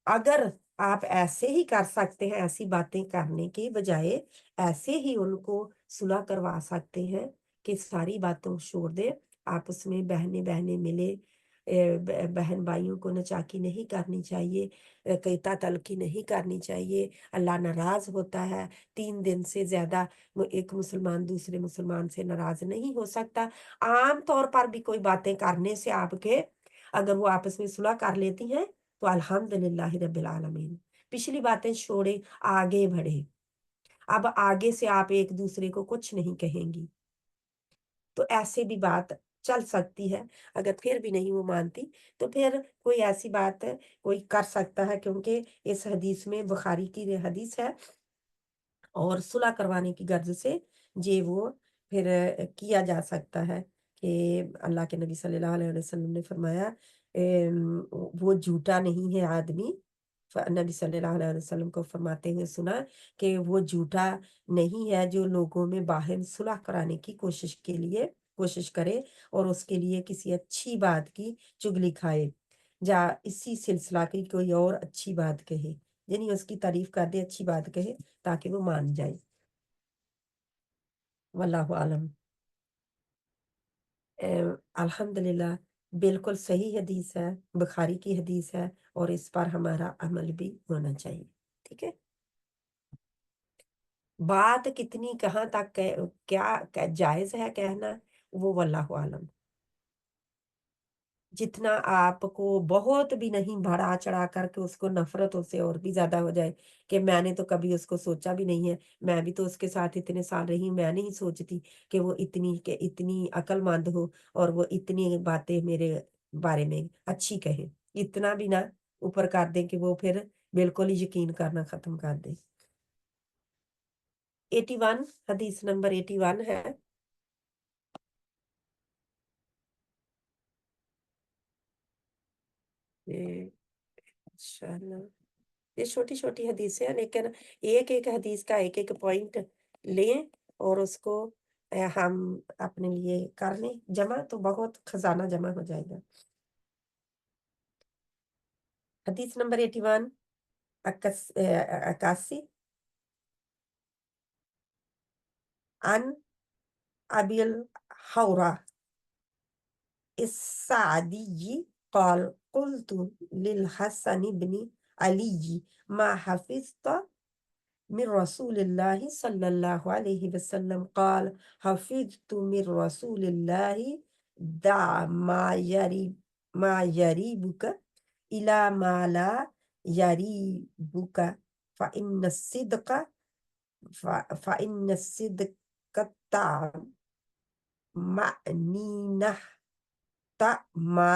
अगर आप ऐसे ही कर सकते हैं, ऐसी बातें करने के बजाय ऐसे ही उनको सुलह करवा सकते हैं कि सारी बातों को छोड़ दे, आपस में बहने बहने मिले, बहन भाइयों को नचाकी नहीं करनी चाहिए, कैता तलखी नहीं करनी चाहिए, अल्लाह नाराज होता है। 3 दिन से ज्यादा एक मुसलमान दूसरे मुसलमान से नाराज नहीं हो सकता। आम तौर पर भी कोई बातें करने से आपके अगर वो आपस में सुलह कर लेती हैं तो अल्हम्दुलिल्लाह रब्बिल आलमीन। पिछली बातें छोड़े, आगे बढ़े। अब आगे से आप एक दूसरे को कुछ नहीं कहेंगी, तो ऐसे भी बात चल सकती है। अगर फिर भी नहीं वो मानती तो फिर कोई ऐसी बात कोई कर सकता है, क्योंकि इस हदीस में, बुखारी की हदीस है, और सुलह करवाने की गर्ज से ये वो फिर किया जा सकता है कि अल्लाह के नबी सल्लल्लाहु अलैहि वसल्लम ने फरमाया वो झूठा नहीं है आदमी। नबी सल्लल्लाहु अलैहि वसल्लम को फरमाते हुए सुना कि वो झूठा नहीं है जो लोगों में बाहर सुलह कराने की कोशिश करे और उसके लिए किसी अच्छी बात की चुगली खाए, या इसी सिलसिला की कोई और अच्छी बात कहे, यानी उसकी तारीफ कर दे, अच्छी बात कहे ताकि वो मान जाए। वल्लाहु आलम। अल्हम्दुलिल्लाह, बिल्कुल सही हदीस है, बुखारी की हदीस है, और इस पर हमारा अमल भी होना चाहिए। ठीक है, बात कितनी कहाँ तक क्या जायज है कहना, वो वल्लाहु आलम। जितना आपको बहुत भी नहीं बढ़ा चढ़ा करके उसको नफरत उससे और भी ज्यादा हो जाए कि मैंने तो कभी उसको सोचा भी नहीं है, मैं भी तो उसके साथ इतने साल रही, मैं नहीं सोचती कि वो इतनी अक्लमंद हो और वो इतनी बातें मेरे बारे में अच्छी कहे, इतना भी ना ऊपर कर दे कि वो फिर बिल्कुल ही यकीन करना खत्म कर दे। 81, हदीस नंबर 81 है। ये इंशाल्लाह ये छोटी छोटी हदीसें हैं, लेकिन एक एक हदीस का एक एक पॉइंट लें और उसको हम अपने लिए कर लें जमा, तो बहुत खजाना जमा हो जाएगा। हदीस नंबर 81, 81, अन अबिल हौरा السعدي قال قلت للحسن بن علي ما حفظت من رسول الله صلى الله عليه وسلم قال حفظت من رسول الله دع ما يريبك إلى ما لا يريبك فإن الصدق فإن الصدق طمأنينة ما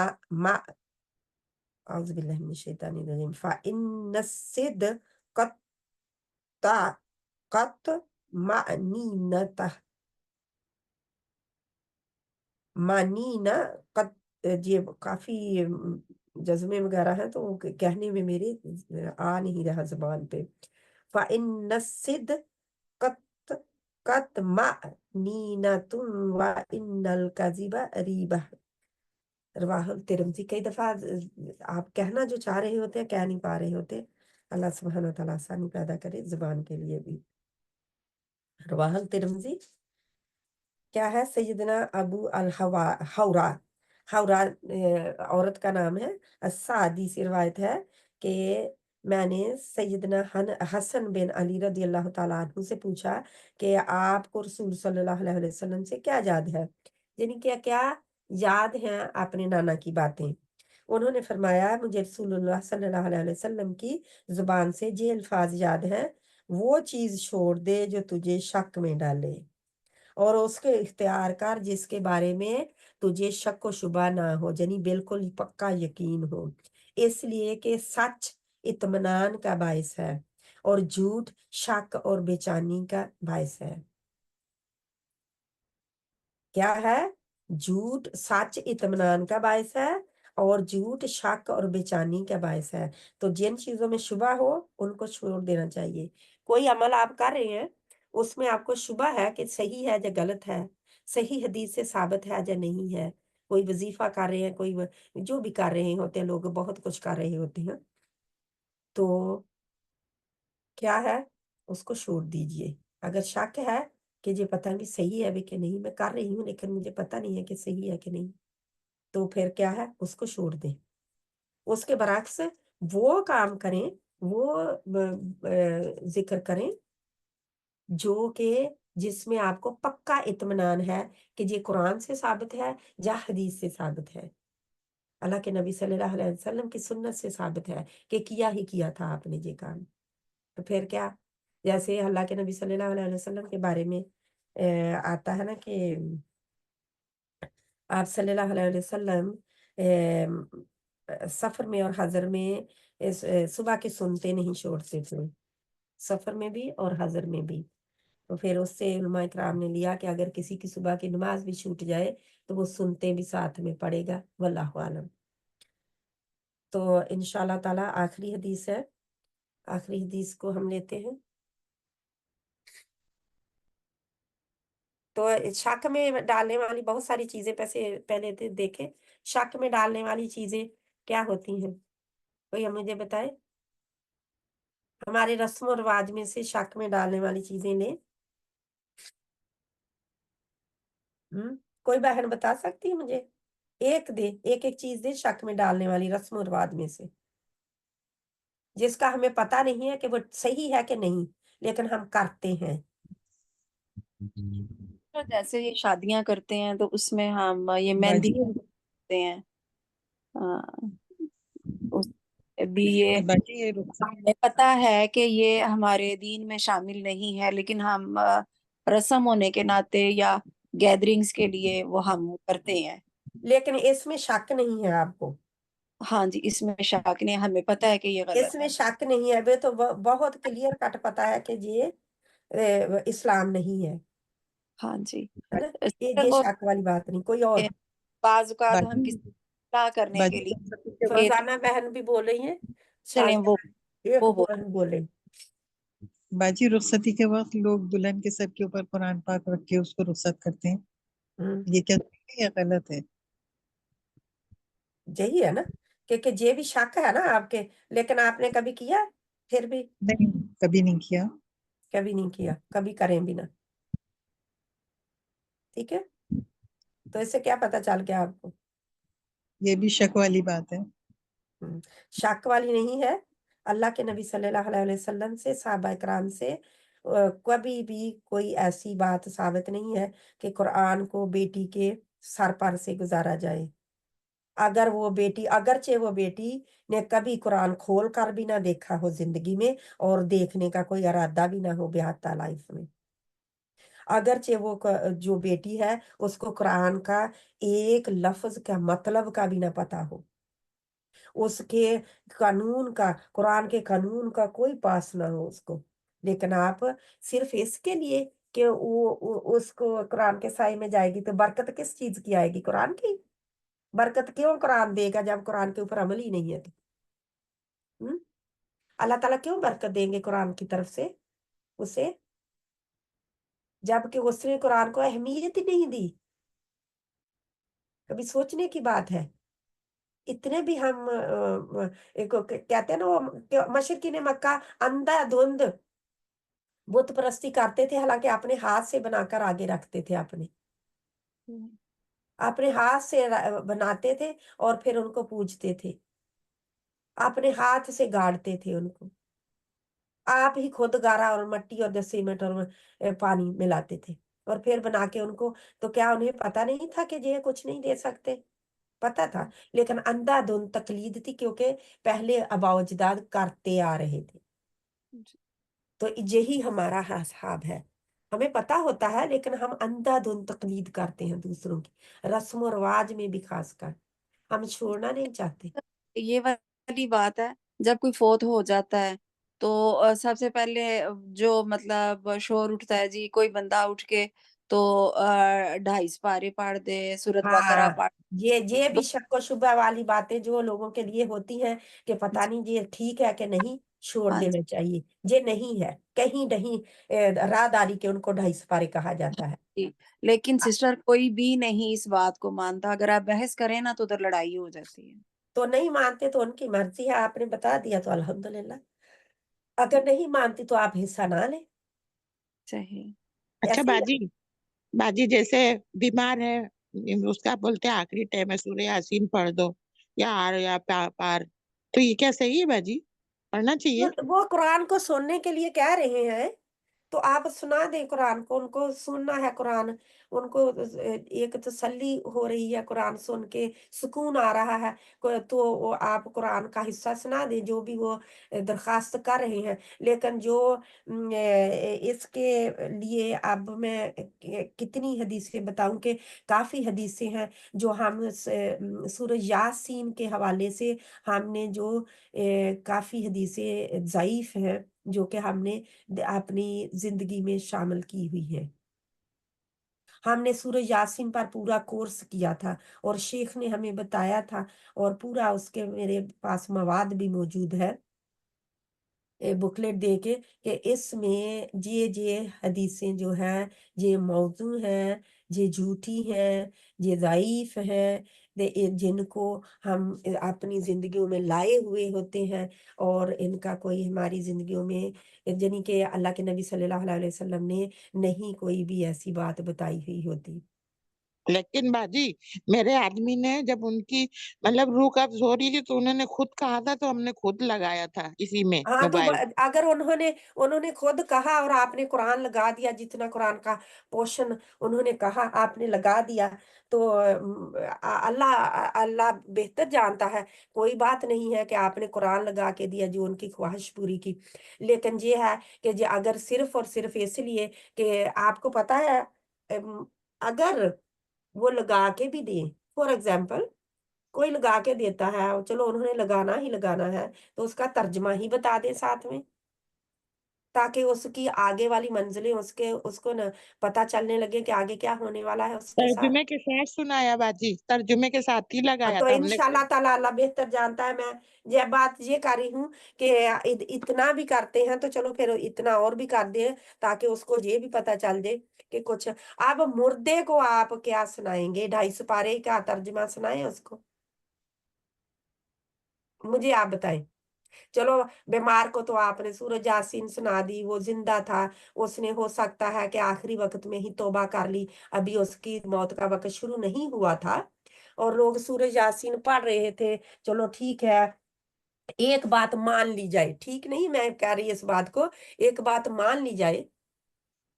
أعوذ بالله من الشيطان الرجيم فإن الصدق طمأنينة मानीना कत ये काफी जज्मे वगैरह हैं तो वो कहने में मेरे आ नहीं रहा जुबान पे। फ़इन्न सिद्क़ नीनतुन व इन्नल कज़िब रीबह। रवाहुल तिरमिज़ी। कई दफा आप कहना जो चाह रहे होते हैं कह नहीं पा रहे होते, अल्लाह सुब्हानहू व तआला आसानी पैदा करे जुबान के लिए भी। रवाहुल तिरमिज़ी क्या है, सैयदना अबू अल हौरा, हौरा औरत का नाम है। सादी से रिवायत है कि मैंने सैयदना हसन बिन अली रदी अल्लाह ताला अन्हु से पूछा कि आपको रसूल सल्लल्लाहु अलैहि वसल्लम से क्या याद है, यानी क्या क्या याद है अपने नाना की बातें। उन्होंने फरमाया मुझे रसूलुल्लाह सल्लल्लाहु अलैहि वसल्लम की जुबान से ये अल्फाज याद है, वो चीज छोड़ दे जो तुझे शक में डाले और उसके इख्तियार कर जिसके बारे में तुझे शक व शुबा ना हो, यानी बिल्कुल ही पक्का यकीन हो। इसलिए कि सच इत्मीनान का बायस है और झूठ शक और बेचैनी का बायस है। क्या है? झूठ सच इत्मीनान का बायस है और झूठ शक और बेचैनी का बायस है। तो जिन चीजों में शुबा हो उनको छोड़ देना चाहिए। कोई अमल आप कर रहे हैं, उसमें आपको शुबा है कि सही है या गलत है, सही हदीस से साबित है या नहीं है। कोई वजीफा कर रहे हैं, कोई जो भी कर रहे होते हैं, लोग बहुत कुछ कर रहे होते हैं, तो क्या है, उसको छोड़ दीजिए। अगर शक है कि ये पता नहीं सही है भी कि नहीं, मैं कर रही हूँ लेकिन मुझे पता नहीं है कि सही है कि नहीं, तो फिर क्या है, उसको छोड़ दें। उसके बरक्स वो काम करें, वो जिक्र करें जो कि जिसमें आपको पक्का इत्मीनान है कि ये कुरान से साबित है या हदीस से साबित है, अल्लाह के नबी सल्लल्लाहु अलैहि वसल्लम की सुन्नत से साबित है कि किया ही किया था आपने ये काम। तो फिर क्या, जैसे अल्लाह के नबी सल्लल्लाहु अलैहि वसल्लम के बारे में आता है ना कि आप सल्लल्लाहु अलैहि वसल्लम सफर में और हजर में सुबह के सुनते नहीं छोड़ते थे, सफर में भी और हजर में भी। तो फिर उससे उलमा इकराम ने लिया कि अगर किसी की सुबह की नमाज भी छूट जाए तो वो सुनते भी साथ में पड़ेगा। वल्लाहु आलम। तो इंशाल्लाह ताला आखिरी हदीस है, आखिरी हदीस को हम लेते हैं। तो शक में डालने वाली बहुत सारी चीजें पहले देखें। शक में डालने वाली चीजें क्या होती हैं, कोई मुझे बताए। हमारे रस्म और रिवाज में से शक में डालने वाली चीजें लें। कोई बहन बता सकती है मुझे? एक एक चीज दे शक में डालने वाली रस्म और रिवाज में से, जिसका हमें पता नहीं है कि वो सही है कि नहीं, लेकिन हम करते हैं। तो जैसे ये शादियां करते हैं तो उसमें हम ये मेहंदी बाजी करते हैं, उस भी ये बाजी ये रुखसत हमें पता है कि ये हमारे दीन में शामिल नहीं है, लेकिन हम रस्म होने के नाते या गैदरिंग्स के लिए वो हम करते हैं। लेकिन इसमें शक नहीं है आपको, हाँ जी, इसमें शक नहीं, हमें पता है कि ये गलत इसमें है। शक नहीं है। वे तो बहुत क्लियर कट पता है कि ये इस्लाम नहीं है, हाँ जी, है ना। अगर ये वो शक वाली बात नहीं, कोई और। बाज औकात हम बाजी किसी सलाह करने के बाजी लिए रुखसती के वक्त फरजाना बहन भी बोल रही है, चलें, शाजिया एक वो बहन बोले। बाजी रुखसती के वक्त लोग दुल्हन के सर के ऊपर कुरान पाक रख के उसको रुखसत करते हैं, हम्म, ये क्या सही है या गलत है? यही है ना, क्योंकि ये भी शक है ना आपके, लेकिन आपने कभी किया? फिर भी नहीं, कभी नहीं किया। कभी नहीं किया, कभी करें भी ना। ठीक है, तो इससे क्या पता चल गया आपको? ये भी शक वाली बात है। शक वाली नहीं है। अल्लाह के नबी सल्लल्लाहु अलैहि वसल्लम से, सहाबा इकराम से कभी भी कोई ऐसी बात साबित नहीं है कि कुरान को बेटी के सर पर से गुजारा जाए। अगर वो बेटी, अगरचे वो बेटी ने कभी कुरान खोल कर भी ना देखा हो जिंदगी में, और देखने का कोई इरादा भी ना हो ब्याहता लाइफ में, अगरचे वो जो बेटी है उसको कुरान का एक लफ्ज का मतलब का भी ना पता हो, उसके कानून का, कुरान के कानून का कोई पास ना हो उसको, लेकिन आप सिर्फ इसके लिए कि उसको कुरान के साए में जाएगी, तो बरकत किस चीज की आएगी? कुरान की बरकत क्यों कुरान देगा जब कुरान के ऊपर अमल ही नहीं है? तो हम्म अल्लाह ताला क्यों बरकत देंगे कुरान की तरफ से उसे, जबकि उसने कुरान को अहमियत ही नहीं दी? कभी सोचने की बात है। इतने भी हम कहते हैं ना वो मशरकीन मक्का अंधाधुंध बुत परस्ती करते थे, हालांकि अपने हाथ से बनाकर आगे रखते थे, अपने हाथ से बनाते थे और फिर उनको पूजते थे, अपने हाथ से गाड़ते थे उनको, आप ही खुद गारा और मिट्टी और सीमेंट और पानी मिलाते थे और फिर बना के उनको। तो क्या उन्हें पता नहीं था कि ये कुछ नहीं दे सकते? पता था, लेकिन अंधाधुंध तकलीद थी, क्योंकि पहले आबाओ अजदाद करते आ रहे थे। तो यही हमारा हिसाब है, हमें पता होता है लेकिन हम अंधाधुंध तकलीद करते हैं दूसरों की, रस्म और रिवाज में भी खासकर हम छोड़ना नहीं चाहते। ये वाली बात है جب کوئی فوت ہو جاتا ہے تو سب سے پہلے جو مطلب شور اٹھتا ہے جی، کوئی بندہ اٹھ کے تو 2.5 پارے پڑھ دے، سورت بقرہ ہاں پڑھ یہ دو۔ بھی شک و شبہ والی باتیں جو لوگوں کے لیے ہوتی ہیں کہ پتہ نہیں یہ ٹھیک ہے کہ نہیں، چھوڑ ہاں دینا چاہیے، یہ نہیں ہے کہیں نہیں راہداری کے ان کو 2.5 سپارے کہا جاتا ہے۔ جی، لیکن سسٹر کوئی بھی نہیں اس بات کو مانتا، اگر آپ بحث کریں نا تو ادھر لڑائی ہو جاتی ہے۔ تو نہیں مانتے تو ان کی مرضی ہے، آپ نے بتا دیا تو الحمدللہ، اگر نہیں مانتی تو آپ حصہ نہ لیں، صحیح۔ اچھا ایسے ہی ہے۔ باجی جیسے بیمار ہے، اس کا بولتے ہیں آخری ٹائم ہے سورہ یاسین پڑھ دو یا آر یا پار، تو یہ کیا صحیح ہے باجی، پڑھنا چاہیے؟ وہ قرآن کو سننے کے لیے کہہ رہے ہیں تو آپ سنا دیں قرآن کو، ان کو سننا ہے قرآن، ان کو ایک تسلی ہو رہی ہے قرآن سن کے، سکون آ رہا ہے، تو آپ قرآن کا حصہ سنا دیں جو بھی وہ درخواست کر رہے ہیں۔ لیکن جو اس کے لیے اب میں کتنی حدیثیں بتاؤں کہ کافی حدیثیں ہیں جو ہم سورہ یاسین کے حوالے سے ہم نے جو کافی حدیثیں ضعیف ہیں جو کہ ہم نے اپنی زندگی میں شامل کی ہوئی ہے۔ ہم نے سورہ یاسین پر پورا کورس کیا تھا اور شیخ نے ہمیں بتایا تھا، اور پورا اس کے میرے پاس مواد بھی موجود ہے بکلیٹ دے کے کہ اس میں یہ حدیثیں جو ہیں یہ موضوع ہیں، یہ جھوٹی ہیں، یہ ضعیف ہیں، جن کو ہم اپنی زندگیوں میں لائے ہوئے ہوتے ہیں، اور ان کا کوئی ہماری زندگیوں میں یعنی کہ اللہ کے نبی صلی اللہ علیہ وسلم نے نہیں کوئی بھی ایسی بات بتائی ہوئی ہوتی۔ لیکن باجی میرے آدمی نے جب ان کی مطلب روح قبض ہو رہی تھی تو انہوں نے خود کہا تھا، تو ہم نے خود لگایا تھا اسی میں ہاں تو موبائل۔ اگر انہوں نے خود کہا اور آپ نے قرآن لگا دیا، جتنا قرآن کا پورشن انہوں نے کہا آپ نے لگا دیا، تو اللہ بہتر جانتا ہے، کوئی بات نہیں ہے کہ آپ نے قرآن لگا کے دیا جو ان کی خواہش پوری کی۔ لیکن یہ ہے کہ اگر صرف اور صرف اس لیے کہ آپ کو پتا ہے اگر وہ لگا کے بھی دیں، فور ایگزامپل کوئی لگا کے دیتا ہے، چلو انہوں نے لگانا ہی لگانا ہے تو اس کا ترجمہ ہی بتا دیں ساتھ میں، تاکہ اس کی آگے والی منزلیں اس کو نہ پتہ چلنے لگے کہ آگے کیا ہونے والا ہے اس کے ساتھ۔ ترجمے کے ساتھ سنایا باجی، ترجمے کے ساتھ ہی لگایا تو تھا ہم نے۔ انشاءاللہ تعالی اللہ بہتر جانتا ہے، میں یہ بات یہ کر رہی ہوں کہ اتنا بھی کرتے ہیں تو چلو پھر اتنا اور بھی کر دیں تاکہ اس کو یہ بھی پتہ چل جائے کہ کچھ اب مردے کو آپ کیا سنائیں گے، 2.5 پارے کا ترجمہ سنائیں اس کو، مجھے آپ بتائیں۔ چلو بیمار کو تو آپ نے سورہ یاسین سنا دی، وہ زندہ تھا، اس نے ہو سکتا ہے کہ آخری وقت میں ہی توبہ کر لی، ابھی اس کی موت کا وقت شروع نہیں ہوا تھا، اور لوگ سورہ یاسین پڑھ رہے تھے، چلو ٹھیک ہے، ایک بات مان لی جائے، ٹھیک نہیں میں کہہ رہی اس بات کو، ایک بات مان لی جائے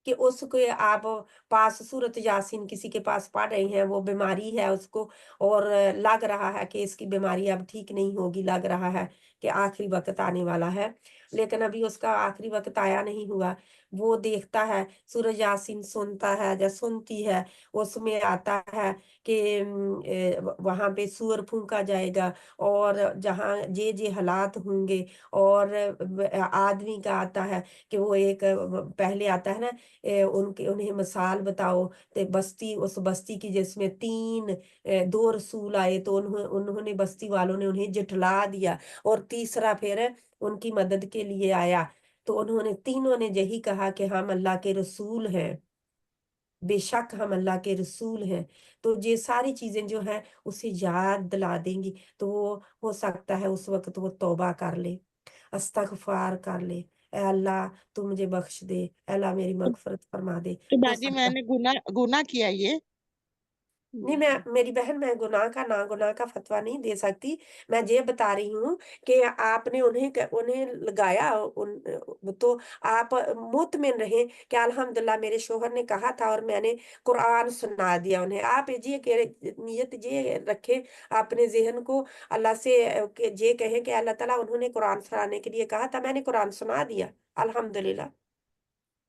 کہ اس کو آپ پاس سورۃ یاسین کسی کے پاس پڑھ رہے ہیں، وہ بیماری ہے اس کو، اور لگ رہا ہے کہ اس کی بیماری اب ٹھیک نہیں ہوگی، لگ رہا ہے کہ آخری وقت آنے والا ہے، لیکن ابھی اس کا آخری وقت آیا نہیں ہوا، وہ دیکھتا ہے سورہ یاسین سنتا ہے یا سنتی ہے، اس میں آتا ہے کہ وہاں پہ سور پھونکا جائے گا، اور جہاں یہ حالات ہوں گے، اور آدمی کا آتا ہے کہ وہ ایک پہلے آتا ہے نا انہیں مثال بتاؤ، بستی اس بستی کی جس میں 2 رسول آئے تو انہوں نے بستی والوں نے انہیں جٹلا دیا، اور تیسرا پھر ان کی مدد کے لیے آیا، تو انہوں نے تینوں نے یہی کہا کہ ہم اللہ کے رسول ہیں، بے شک ہم اللہ کے رسول ہیں، تو یہ ساری چیزیں جو ہیں اسے یاد دلا دیں گی، تو وہ ہو سکتا ہے اس وقت وہ توبہ کر لے، استغفار کر لے، اے اللہ تو مجھے بخش دے، اے اللہ میری مغفرت فرما دے، تو ہو باجی میں سکتا ہے۔ نے گناہ کیا یہ؟ نہیں میری بہن، میں گناہ کا نا گناہ کا فتویٰ نہیں دے سکتی، میں یہ بتا رہی ہوں کہ آپ نے انہیں لگایا، تو آپ مطمئن رہیں کہ الحمدللہ میرے شوہر نے کہا تھا اور میں نے قرآن سنا دیا انہیں، آپ یہ نیت یہ رکھیں اپنے ذہن کو، اللہ سے یہ کہیں کہ اللہ تعالیٰ انہوں نے قرآن سنانے کے لیے کہا تھا، میں نے قرآن سنا دیا، الحمدللہ،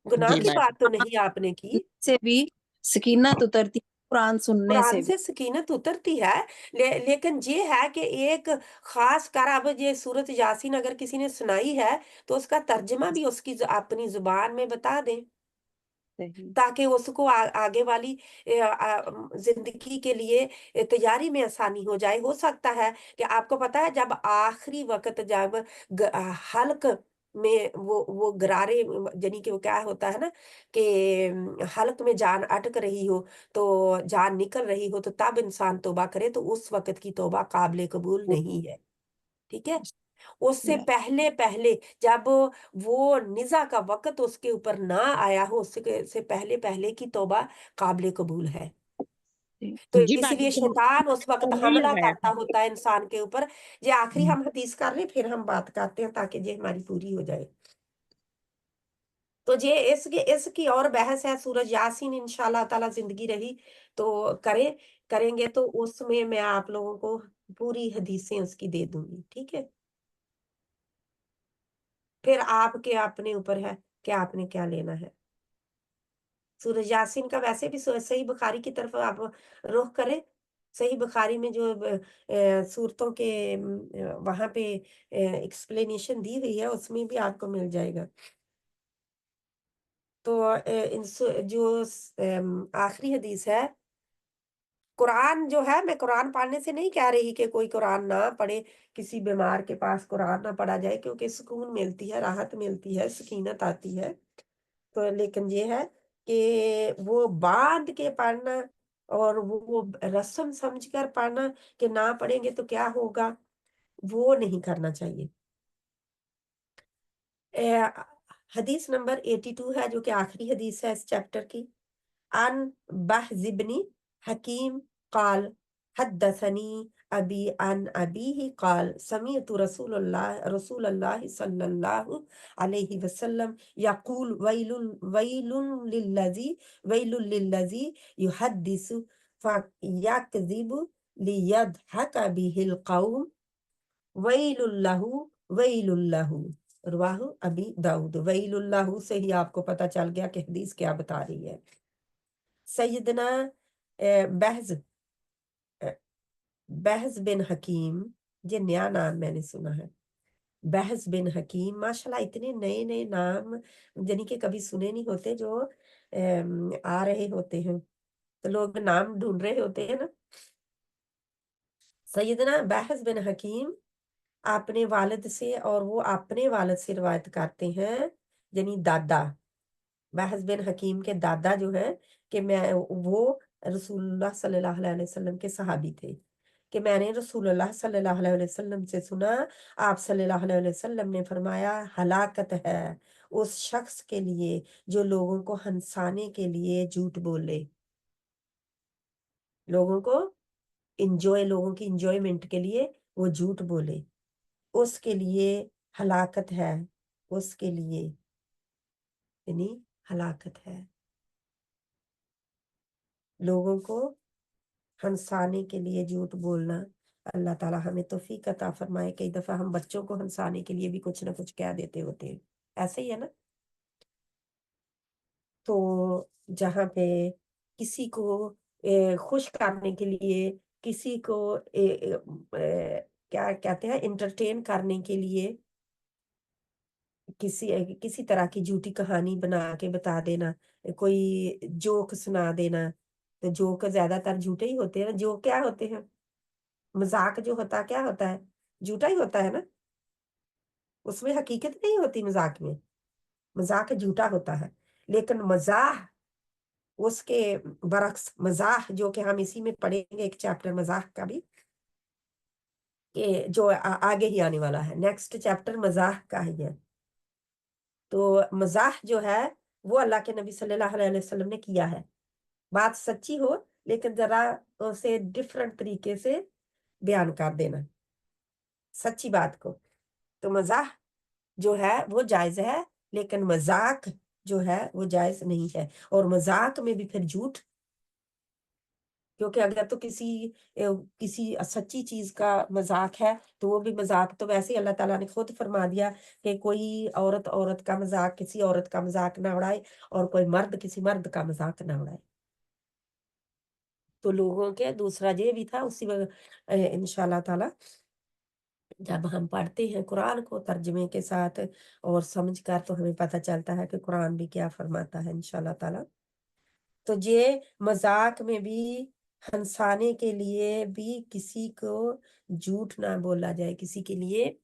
گناہ جی کی باجی، بات تو نہیں آپ نے کی۔ سے بھی سکینت اترتی कुरान सुनने कुरान से भी। से सकीनत उतरती है, लेकिन ये है कि एक खास कर अब ये सूरत यासीन अगर किसी ने सुनाई है तो उसका तर्जमा भी उसकी अपनी जुबान में बता दें, सही। ताकि उसको आगे वाली जिंदगी के लिए तैयारी में आसानी हो जाए। हो सकता है कि आपको पता है जब आखिरी वक्त जब हल्क में वो गरारे यानी कि वो क्या होता है ना कि हल्क में जान अटक रही हो, तो जान निकल रही हो, तो तब इंसान तौबा करे, तो उस वक्त की तौबा काबिल कबूल नहीं है। ठीक है, उससे पहले पहले जब वो निजा का वक्त उसके ऊपर ना आया हो, उसके से पहले पहले की तौबा काबिल कबूल है। तो जी बाजी, इसीलिए शैतान उस वक्त नहीं हमला लगाया करता था। होता है इंसान के ऊपर। ये आखिरी हम हदीस कर लें, फिर हम बात करते हैं ताकि ये हमारी पूरी हो जाए। तो ये इसकी और बहस है सूरज यासीन, इंशाल्लाह ताला जिंदगी रही तो करेंगे, तो उसमें मैं आप लोगों को पूरी हदीसें उसकी दे दूंगी। ठीक है, फिर आपके अपने ऊपर है कि आपने क्या लेना है। सूरज यासीन का वैसे भी सही बुखारी की तरफ आप रुख करें। सही बुखारी में जो सूरतों के वहां पे एक्सप्लेनेशन दी हुई है, उसमें भी आपको मिल जाएगा। तो जो आखिरी हदीस है, कुरान जो है, मैं कुरान पढ़ने से नहीं कह रही कि कोई कुरान ना पढ़े, किसी बीमार के पास कुरान ना पढ़ा जाए, क्योंकि सुकून मिलती है, राहत मिलती है, सकीनत आती है। तो लेकिन ये है कि वो बांध के पढ़ना और वो रस्म समझकर पढ़ना कि ना पढ़ेंगे तो क्या होगा, वो नहीं करना चाहिए। ए, हदीस नंबर 82 है, जो कि आखिरी हदीस है इस चैप्टर की। अन बहजिबनी हकीम काल हद्दसनी अबी अन अबीही काल समीअतु रसूलुल्लाह सल्लल्लाहु अलैहि वसल्लम यकूल वैलुन लिल्लज़ी युहद्दिसु फयकज़िबु लियदहक बिहिल कौम वैलुल्लाहु वैलुल्लाहु रवाहु अबी दाऊद। वैलुल्लाहु से ही आपको पता चल गया कि हदीस क्या बता रही है। सैयदना बहज बहज बिन हकीम, ये नया नाम मैंने सुना है, बहज बिन हकीम। माशाल्लाह इतने नए नए नाम यानी कि कभी सुने नहीं होते, जो आ रहे होते हैं, तो लोग नाम ढूंढ रहे होते हैं ना। सैयदना बहज बिन हकीम अपने वालिद से, और वो अपने वालिद से रिवायत करते हैं, यानी दादा। बहस बिन हकीम के दादा जो है कि मैं वो रसूलुल्लाह सल्लल्लाहु अलैहि वसल्लम के सहाबी थे, कि मैंने रसूलुल्लाह सल्लल्लाहु अलैहि वसल्लम से सुना, आप सल्लल्लाहु अलैहि वसल्लम ने फरमाया, हलाकत है उस शख्स के लिए जो लोगों को हंसाने के लिए झूठ बोले, लोगों को लोगों की इंजॉयमेंट के लिए वो झूठ बोले, उसके लिए हलाकत है, उसके लिए यानी हलाकत है। लोगों को हंसाने के लिए झूठ बोलना, अल्लाह ताला हमें तौफीक अता फरमाए। कई दफा हम बच्चों को हंसाने के लिए भी कुछ ना कुछ कह देते होते हैं, ऐसे ही है ना। तो जहाँ पे किसी को खुश करने के लिए, किसी को क्या कहते हैं, इंटरटेन करने के लिए किसी तरह की झूठी कहानी बना के बता देना, कोई जोक सुना देना। तो जोक ज्यादातर झूठे ही होते हैं ना। जोक क्या होते हैं, मजाक जो होता क्या होता है, झूठा ही होता है ना, उसमें हकीकत नहीं होती मजाक में, मजाक झूठा होता है। लेकिन मजाह उसके बरक्स, मजाह जो कि हम इसी में पढ़ेंगे एक चैप्टर मजाह का भी, कि जो आगे ही आने वाला है, नेक्स्ट चैप्टर मजाह का ही है। तो मजाह जो है वो अल्लाह के नबी सल्लल्लाहु अलैहि वसल्लम ने किया है। बात सच्ची हो लेकिन जरा उसे डिफरेंट तरीके से बयान कर देना सच्ची बात को। तो मजाक जो है वो जायज है, लेकिन मजाक जो है वो जायज नहीं है। और मजाक में भी फिर झूठ, क्योंकि अगर तो किसी सच्ची चीज का मजाक है तो वो भी मजाक, तो वैसे ही अल्लाह ताला ने खुद फरमा दिया कि कोई औरत का मजाक, किसी औरत का मजाक ना उड़ाए, और कोई मर्द किसी मर्द का मजाक ना उड़ाए। तो लोगों के दूसरा ये भी था उसी वक्त इंशाल्लाह ताला जब हम पढ़ते हैं कुरान को तर्जमे के साथ और समझकर तो हमें पता चलता है कि कुरान भी क्या फरमाता है इंशाल्लाह ताला। तो ये मजाक में भी हंसाने के लिए भी किसी को झूठ ना बोला जाए, किसी के लिए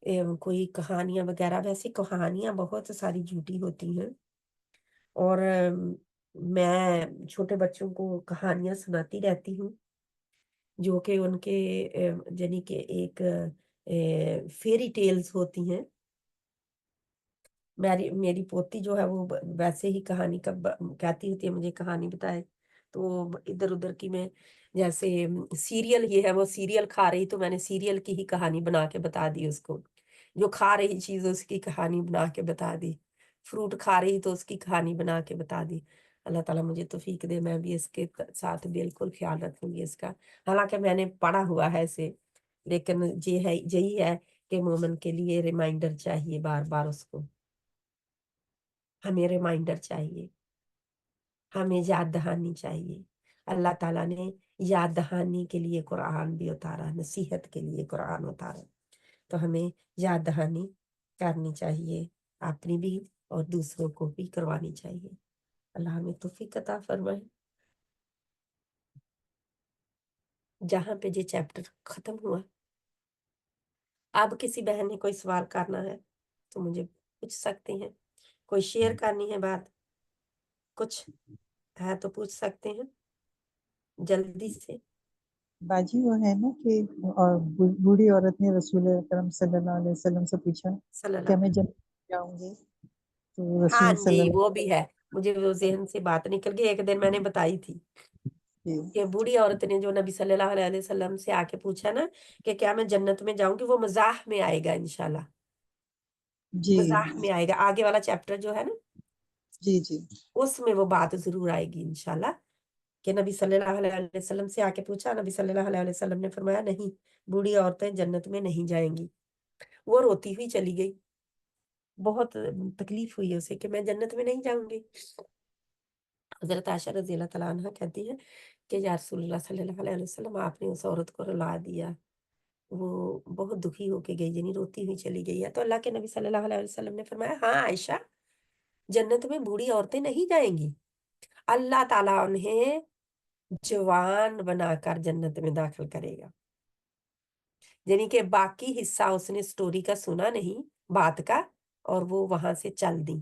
कोई कहानियां वगैरह, वैसे कहानियां बहुत सारी झूठी होती हैं और मैं छोटे बच्चों को कहानियां सुनाती रहती हूँ जो कि उनके यानी कि एक फेरी टेल्स होती हैं। मेरी पोती जो है वो वैसे ही कहानी का कहती होती है मुझे कहानी बताए, तो इधर उधर की मैं जैसे सीरियल ये है वो सीरियल खा रही तो मैंने सीरियल की ही कहानी बना के बता दी उसको, जो खा रही चीज उसकी कहानी बना के बता दी, फ्रूट खा रही तो उसकी कहानी बना के बता दी। अल्लाह ताला मुझे तौफीक दे, मैं भी इसके साथ बिल्कुल ख्याल रखूंगी इसका। हालांकि मैंने पढ़ा हुआ है इसे, लेकिन ये है यही है कि मोमिन के लिए रिमाइंडर चाहिए, बार बार उसको हमें रिमाइंडर चाहिए, हमें याद दहानी चाहिए। अल्लाह ताला ने याद दहानी के लिए कुरान भी उतारा, नसीहत के लिए कुरान उतारा, तो हमें याद दहानी करनी चाहिए, अपनी भी और दूसरों को भी करवानी चाहिए। अल्लाह हमें तौफीक अता फरमाए। जहाँ पे ये चैप्टर खत्म हुआ, अब किसी बहन ने कोई सवाल करना है तो मुझे पूछ सकते हैं, कोई शेयर करनी है बात, कुछ है तो पूछ सकते हैं जल्दी से। बाजी वो है ना कि और बूढ़ी औरत ने रसूल अकरम सल्लल्लाहु अलैहि वसल्लम से पूछा कि सल्लल्लाहु मैं जन्नत जाऊंगी, तो हाँ रसूल जी, सल्लल्लाहु वो भी है, मुझे वो जहन से बात निकल गई, एक दिन मैंने बताई थी अलैहि कि बूढ़ी औरत ने जो नबी सल्लल्लाहु अलैहि वसल्लम से आके पूछा ना कि क्या मैं जन्नत में जाऊंगी, वो मजाह में आएगा इंशाल्लाह, जी मजाह में आएगा, आगे वाला चैप्टर जो है ना जी जी उसमें वो बात जरूर आएगी इंशाल्लाह कि नबी सल्लल्लाहु अलैहि वसल्लम से आके पूछा, नबी सल्लल्लाहु अलैहि वसल्लम ने फरमाया नहीं, बूढ़ी औरतें जन्नत में नहीं जाएंगी। वो रोती हुई चली गई, बहुत तकलीफ हुई उसे कि मैं जन्नत में नहीं जाऊंगी। हजरत आयशा रजी अल्लाह तआला अन्हा कहती है कि या रसूलुल्लाह सल्लल्लाहु अलैहि वसल्लम आपने उस औरत को रुला दिया, वो बहुत दुखी होके गई, यानी रोती हुई चली गई है। तो अल्लाह के नबी सल्लल्लाहु अलैहि वसल्लम ने फरमाया हाँ आयशा, जन्नत में बूढ़ी औरतें नहीं जाएंगी, अल्लाह ताला उन्हें जवान बनाकर जन्नत में दाखिल करेगा। यानी कि बाकी हिस्सा उसने स्टोरी का सुना नहीं, बात का, और वो वहां से चल दी,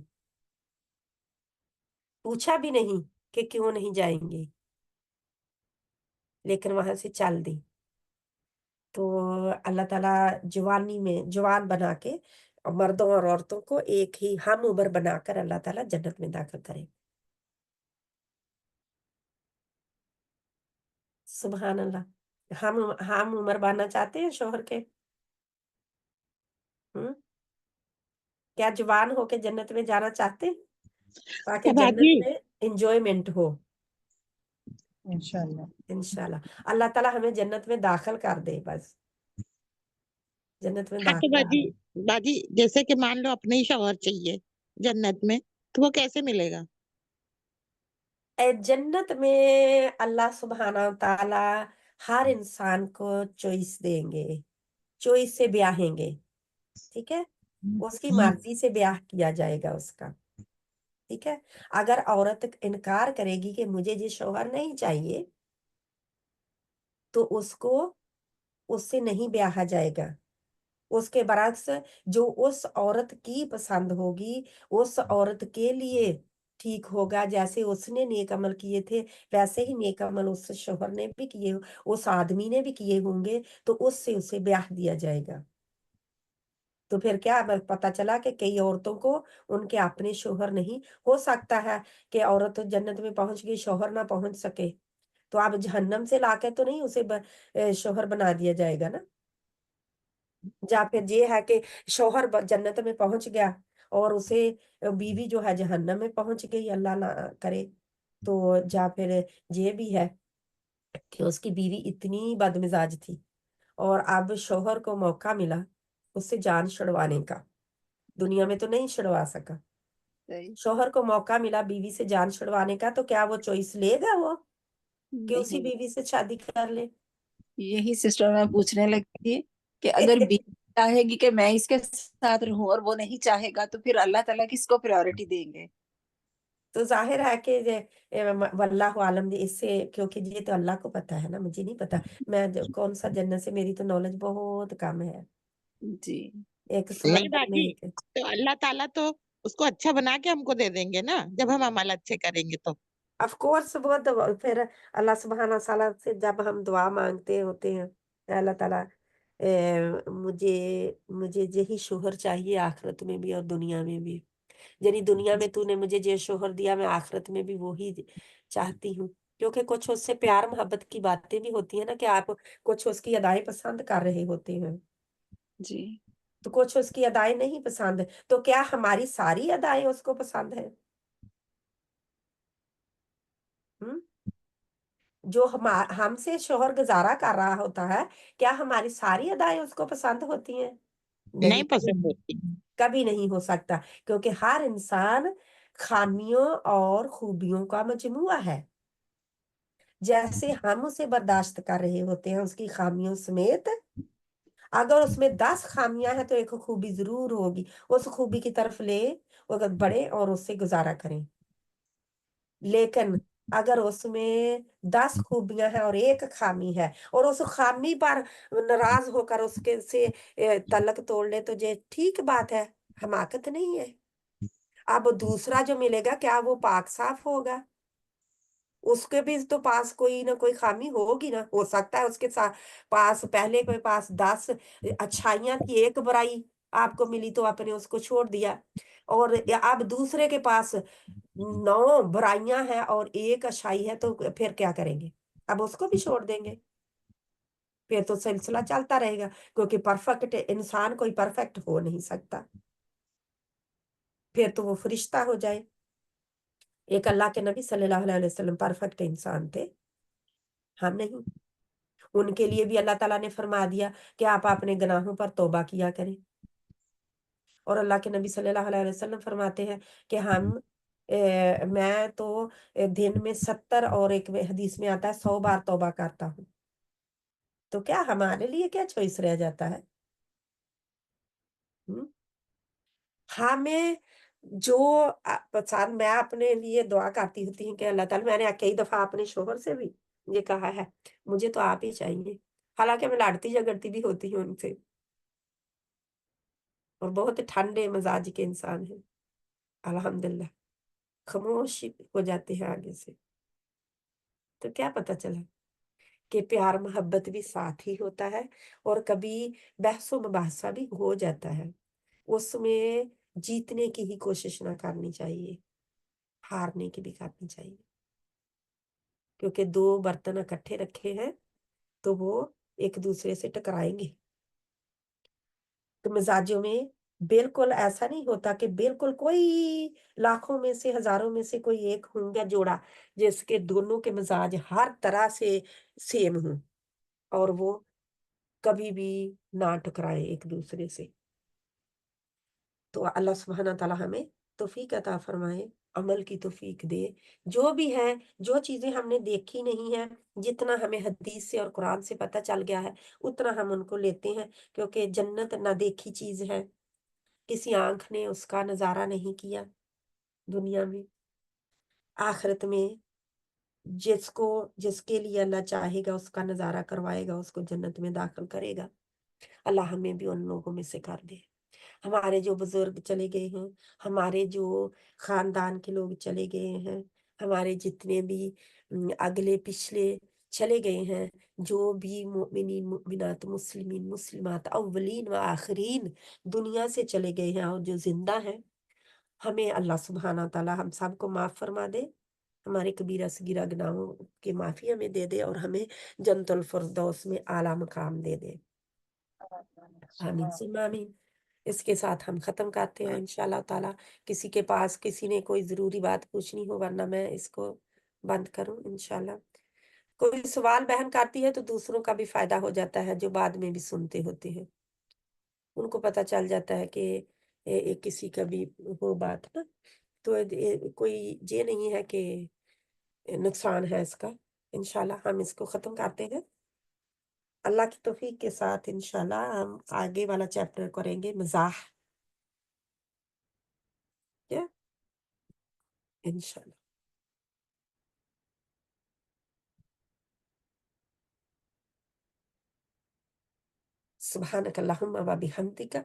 पूछा भी नहीं कि क्यों नहीं जाएंगे, लेकिन वहां से चल दी। तो अल्लाह ताला जवानी में जवान बना के और मर्दों और औरतों को एक ही हम उम्र बनाकर अल्लाह ताला जन्नत में दाखिल करे। सुभान अल्लाह। हम उम्र बनना चाहते हैं शोहर के, हम्म, क्या जवान होके जन्नत में जाना चाहते हैं ताकि अच्छा जन्नत बाजी, में एंजॉयमेंट हो इंशाल्लाह। इंशाल्लाह। अल्लाह ताला हमें जन्नत में दाखिल कर दे, बस जन्नत में हाँ तो दाखिल बाजी, कर दे। बाजी जैसे कि मान लो अपने ही शौहर चाहिए जन्नत में, तो वो कैसे मिलेगा? जन्नत में अल्लाह सुब्हाना ताला हर इंसान को चॉइस देंगे, चॉइस से ब्याहेंगे, ठीक है, उसकी मर्जी से ब्याह किया जाएगा उसका, ठीक है। अगर औरत इनकार करेगी कि मुझे ये शौहर नहीं चाहिए, तो उसको उससे नहीं ब्याहा जाएगा। उसके बरक्स जो उस औरत की पसंद होगी, उस औरत के लिए ठीक होगा, जैसे उसने नेक अमल किए थे वैसे ही नेक अमल उस शौहर ने भी किए, उस आदमी ने भी किए होंगे, तो उससे उसे ब्याह दिया जाएगा। तो फिर क्या पता चला कि कई औरतों को उनके अपने शौहर नहीं, हो सकता है कि औरत जन्नत में पहुंच गई, शौहर ना पहुंच सके, तो आप जहन्नम से लाके तो नहीं उसे शौहर बना दिया जाएगा ना। या फिर ये है कि शौहर जन्नत में पहुंच गया और उसे बीवी जो है जहन्नम में पहुंच गई, अल्लाह ना करे। तो या फिर ये भी है कि उसकी बीवी इतनी बदमिजाज थी और अब शौहर को मौका मिला उससे जान छुड़वाने का, दुनिया में तो नहीं छुड़वा सका, सही। शौहर को मौका मिला बीवी से जान छुड़वाने का, तो क्या वो चॉइस लेगा वो? कि उसी नहीं, बीवी से शादी कर ले। यही सिस्टर मैं पूछने लगी थी कि अगर बीवी चाहेगी कि मैं इसके साथ रहूं और वो नहीं चाहेगा, तो फिर अल्लाह ताला किसको प्रायोरिटी देंगे? तो जाहिर है कि वल्लाहु आलम जी, इससे क्योंकि ये तो अल्लाह को पता है ना, मुझे नहीं पता। मैं कौन सा जन्नत से, मेरी तो नॉलेज बहुत कम है। जी। एक नहीं समंदर में बाजी, तो अल्लाह ताला तो उसको अच्छा बना के हमको दे देंगे ना, जब हम अमल अच्छे करेंगे तो। ऑफ कोर्स वो तो फिर अल्लाह सुब्हाना ताला से जब हम दुआ मांगते होते हैं, अल्लाह ताला मुझे मुझे यही शोहर चाहिए आखिरत में भी और दुनिया में भी। यानी दुनिया में तूने मुझे जो शोहर दिया, मैं आखिरत में भी वही चाहती हूँ। क्योंकि कुछ उससे प्यार मोहब्बत की बातें भी होती है ना, कि आप कुछ उसकी अदाएं पसंद कर रहे होते हैं, जी। तो कुछ उसकी अदाएं नहीं पसंद, तो क्या हमारी सारी अदाएं उसको पसंद है? हम्म जो हमसे शोहर गुजारा कर रहा होता है, क्या हमारी सारी अदाएं उसको पसंद होती हैं? नहीं नहीं, पसंद होती। कभी नहीं हो सकता। क्योंकि हर इंसान खामियों और खूबियों का मजमुआ है। जैसे हम उसे बर्दाश्त कर रहे होते हैं उसकी खामियों समेत, अगर उसमें 10 खामियां हैं तो एक खूबी जरूर होगी। उस खूबी की तरफ ले अगर बढ़े और उससे गुजारा करें। लेकिन अगर उसमें 10 खूबियां हैं और एक खामी है, और उस खामी पर नाराज होकर उसके से तलक तोड़ ले, तो ये ठीक बात है, हमाकत नहीं है। अब दूसरा जो मिलेगा, क्या वो पाक साफ होगा? उसके भी तो पास कोई ना कोई खामी होगी ना। हो सकता है उसके साथ पास पहले के पास 10 अच्छाइयां थी, एक बुराई आपको मिली तो आपने उसको छोड़ दिया, और अब दूसरे के पास 9 बुराइयां हैं और एक अच्छाई है, तो फिर क्या करेंगे? अब उसको भी छोड़ देंगे? फिर तो सिलसिला चलता रहेगा, क्योंकि परफेक्ट इंसान कोई परफेक्ट हो नहीं सकता। फिर तो वो फरिश्ता हो जाए। एक अल्लाह के नबी सल्लल्लाहु अलैहि वसल्लम परफेक्ट इंसान थे, हम नहीं। उनके लिए भी अल्लाह ताला ने फरमा दिया कि आप अपने गुनाहों पर तौबा किया करें। और अल्लाह के नबी सल्लल्लाहु अलैहि वसल्लम फरमाते हैं कि मैं तो दिन में 70, और एक हदीस में आता है 100 बार तौबा करता हूँ। तो क्या हमारे लिए क्या चॉइस रह जाता है? हम्म? हमें जो पसंद, मैं अपने लिए दुआ करती होती हूँ कि अल्लाह ताला, मैंने कई दफा अपने शोहर से भी ये कहा है, मुझे तो आप ही चाहिए। हालांकि मैं लड़ती झगड़ती भी होती हूँ उनसे, और बहुत ठंडे मिजाज के इंसान हैं, अल्हम्दुलिल्लाह, खामोश हो जाते हैं आगे से। तो क्या पता चला कि प्यार मोहब्बत भी साथ ही होता है, और कभी बहसो मुबाहसा भी हो जाता है। उसमें जीतने की ही कोशिश ना करनी चाहिए, हारने की भी करनी चाहिए। क्योंकि 2 बर्तन इकट्ठे रखे हैं तो वो एक दूसरे से टकराएंगे। तो मिजाजों में बिल्कुल ऐसा नहीं होता कि बिल्कुल कोई, लाखों में से हजारों में से कोई एक होंगे जोड़ा जिसके दोनों के मिजाज हर तरह से सेम हों, और वो कभी भी ना टकराए एक दूसरे से। तो अल्लाह सुब्हाना ताला हमें तौफीक अता फरमाए, अमल की तौफीक दे। जो भी है, जो चीजें हमने देखी नहीं है, जितना हमें हदीस से और कुरान से पता चल गया है, उतना हम उनको लेते हैं। क्योंकि जन्नत ना देखी चीज है, किसी आंख ने उसका नजारा नहीं किया दुनिया में। आखिरत में जिसको, जिसके लिए अल्लाह चाहेगा उसका नजारा करवाएगा, उसको जन्नत में दाखिल करेगा। अल्लाह हमें भी उन लोगों में से कर दे। हमारे जो बुजुर्ग चले गए हैं, हमारे जो खानदान के लोग चले गए हैं, हमारे जितने भी अगले पिछले चले गए हैं, जो भी मोमिनीन मोमिनात मुस्लिमीन मुस्लिमात अव्वलीन व आखिरीन दुनिया से चले गए हैं और जो जिंदा हैं, हमें अल्लाह सुब्हाना ताला हम सबको माफ फरमा दे। हमारे कबीरा सगीरा गुनाहों की माफी हमें दे दे, और हमें जन्नतुल फिरदौस में आला मकाम दे दे। आमीन सुम्मा आमीन। इसके साथ हम खत्म करते हैं इंशाल्लाह ताला। किसी के पास किसी ने कोई जरूरी बात पूछनी हो, वरना मैं इसको बंद करूं इंशाल्लाह। कोई सवाल बहन करती है तो दूसरों का भी फायदा हो जाता है, जो बाद में भी सुनते होते हैं, उनको पता चल जाता है कि किसी का भी हो बात ना। तो कोई ये नहीं है कि नुकसान है इसका, इंशाल्लाह हम इसको ख़त्म करते हैं। अल्लाह की तौफीक के साथ इंशाल्लाह हम आगे वाला चैप्टर करेंगे मज़ाह। क्या? इंशाल्लाह। सुब्हानक अल्लाहुम्मा व बिहम्दिका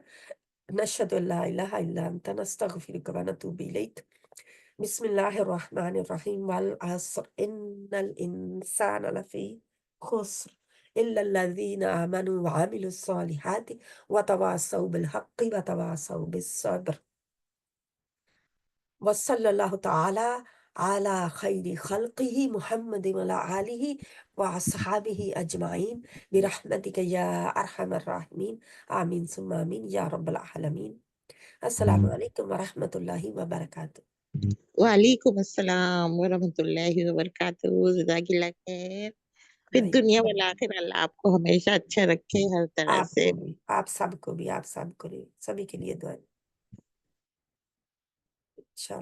नशहदु अल्ला इलाहा इल्ला अंता नस्तगफिरुका व नतूबु इलैक। बिस्मिल्लाहिर रहमानिर रहीम वल अस्र इन्नल इंसाना लफी खुस्र इल्ला अल्लज़ीना आमनु व अमिलुस सालिहाति व तवासौ बिल हक़्क़ि व तवासौ बिस सब्र। वसल्लल्लाहु ताला अला खैरि खल्क़िही मुहम्मद व अला आलिही व अस्हाबिही अजमाइन बिरहमतिका या अरहमर राहिमीन। आमीन सुम्मा आमीन या रब्बल आलमीन। अस्सलामु अलैकुम व रहमतुल्लाहि व बरकातुहू। वालेकुम अस्सलाम व रहमतुल्लाहि व बरकातहू। जज़ाकिल्लाह खैर। फिर दुनिया वल आखिर अल्लाह आपको हमेशा अच्छा रखे हर तरह से। आपको भी, आप सबको भी, आप सबको भी, सभी के लिए दुआ। इंशाल्लाह।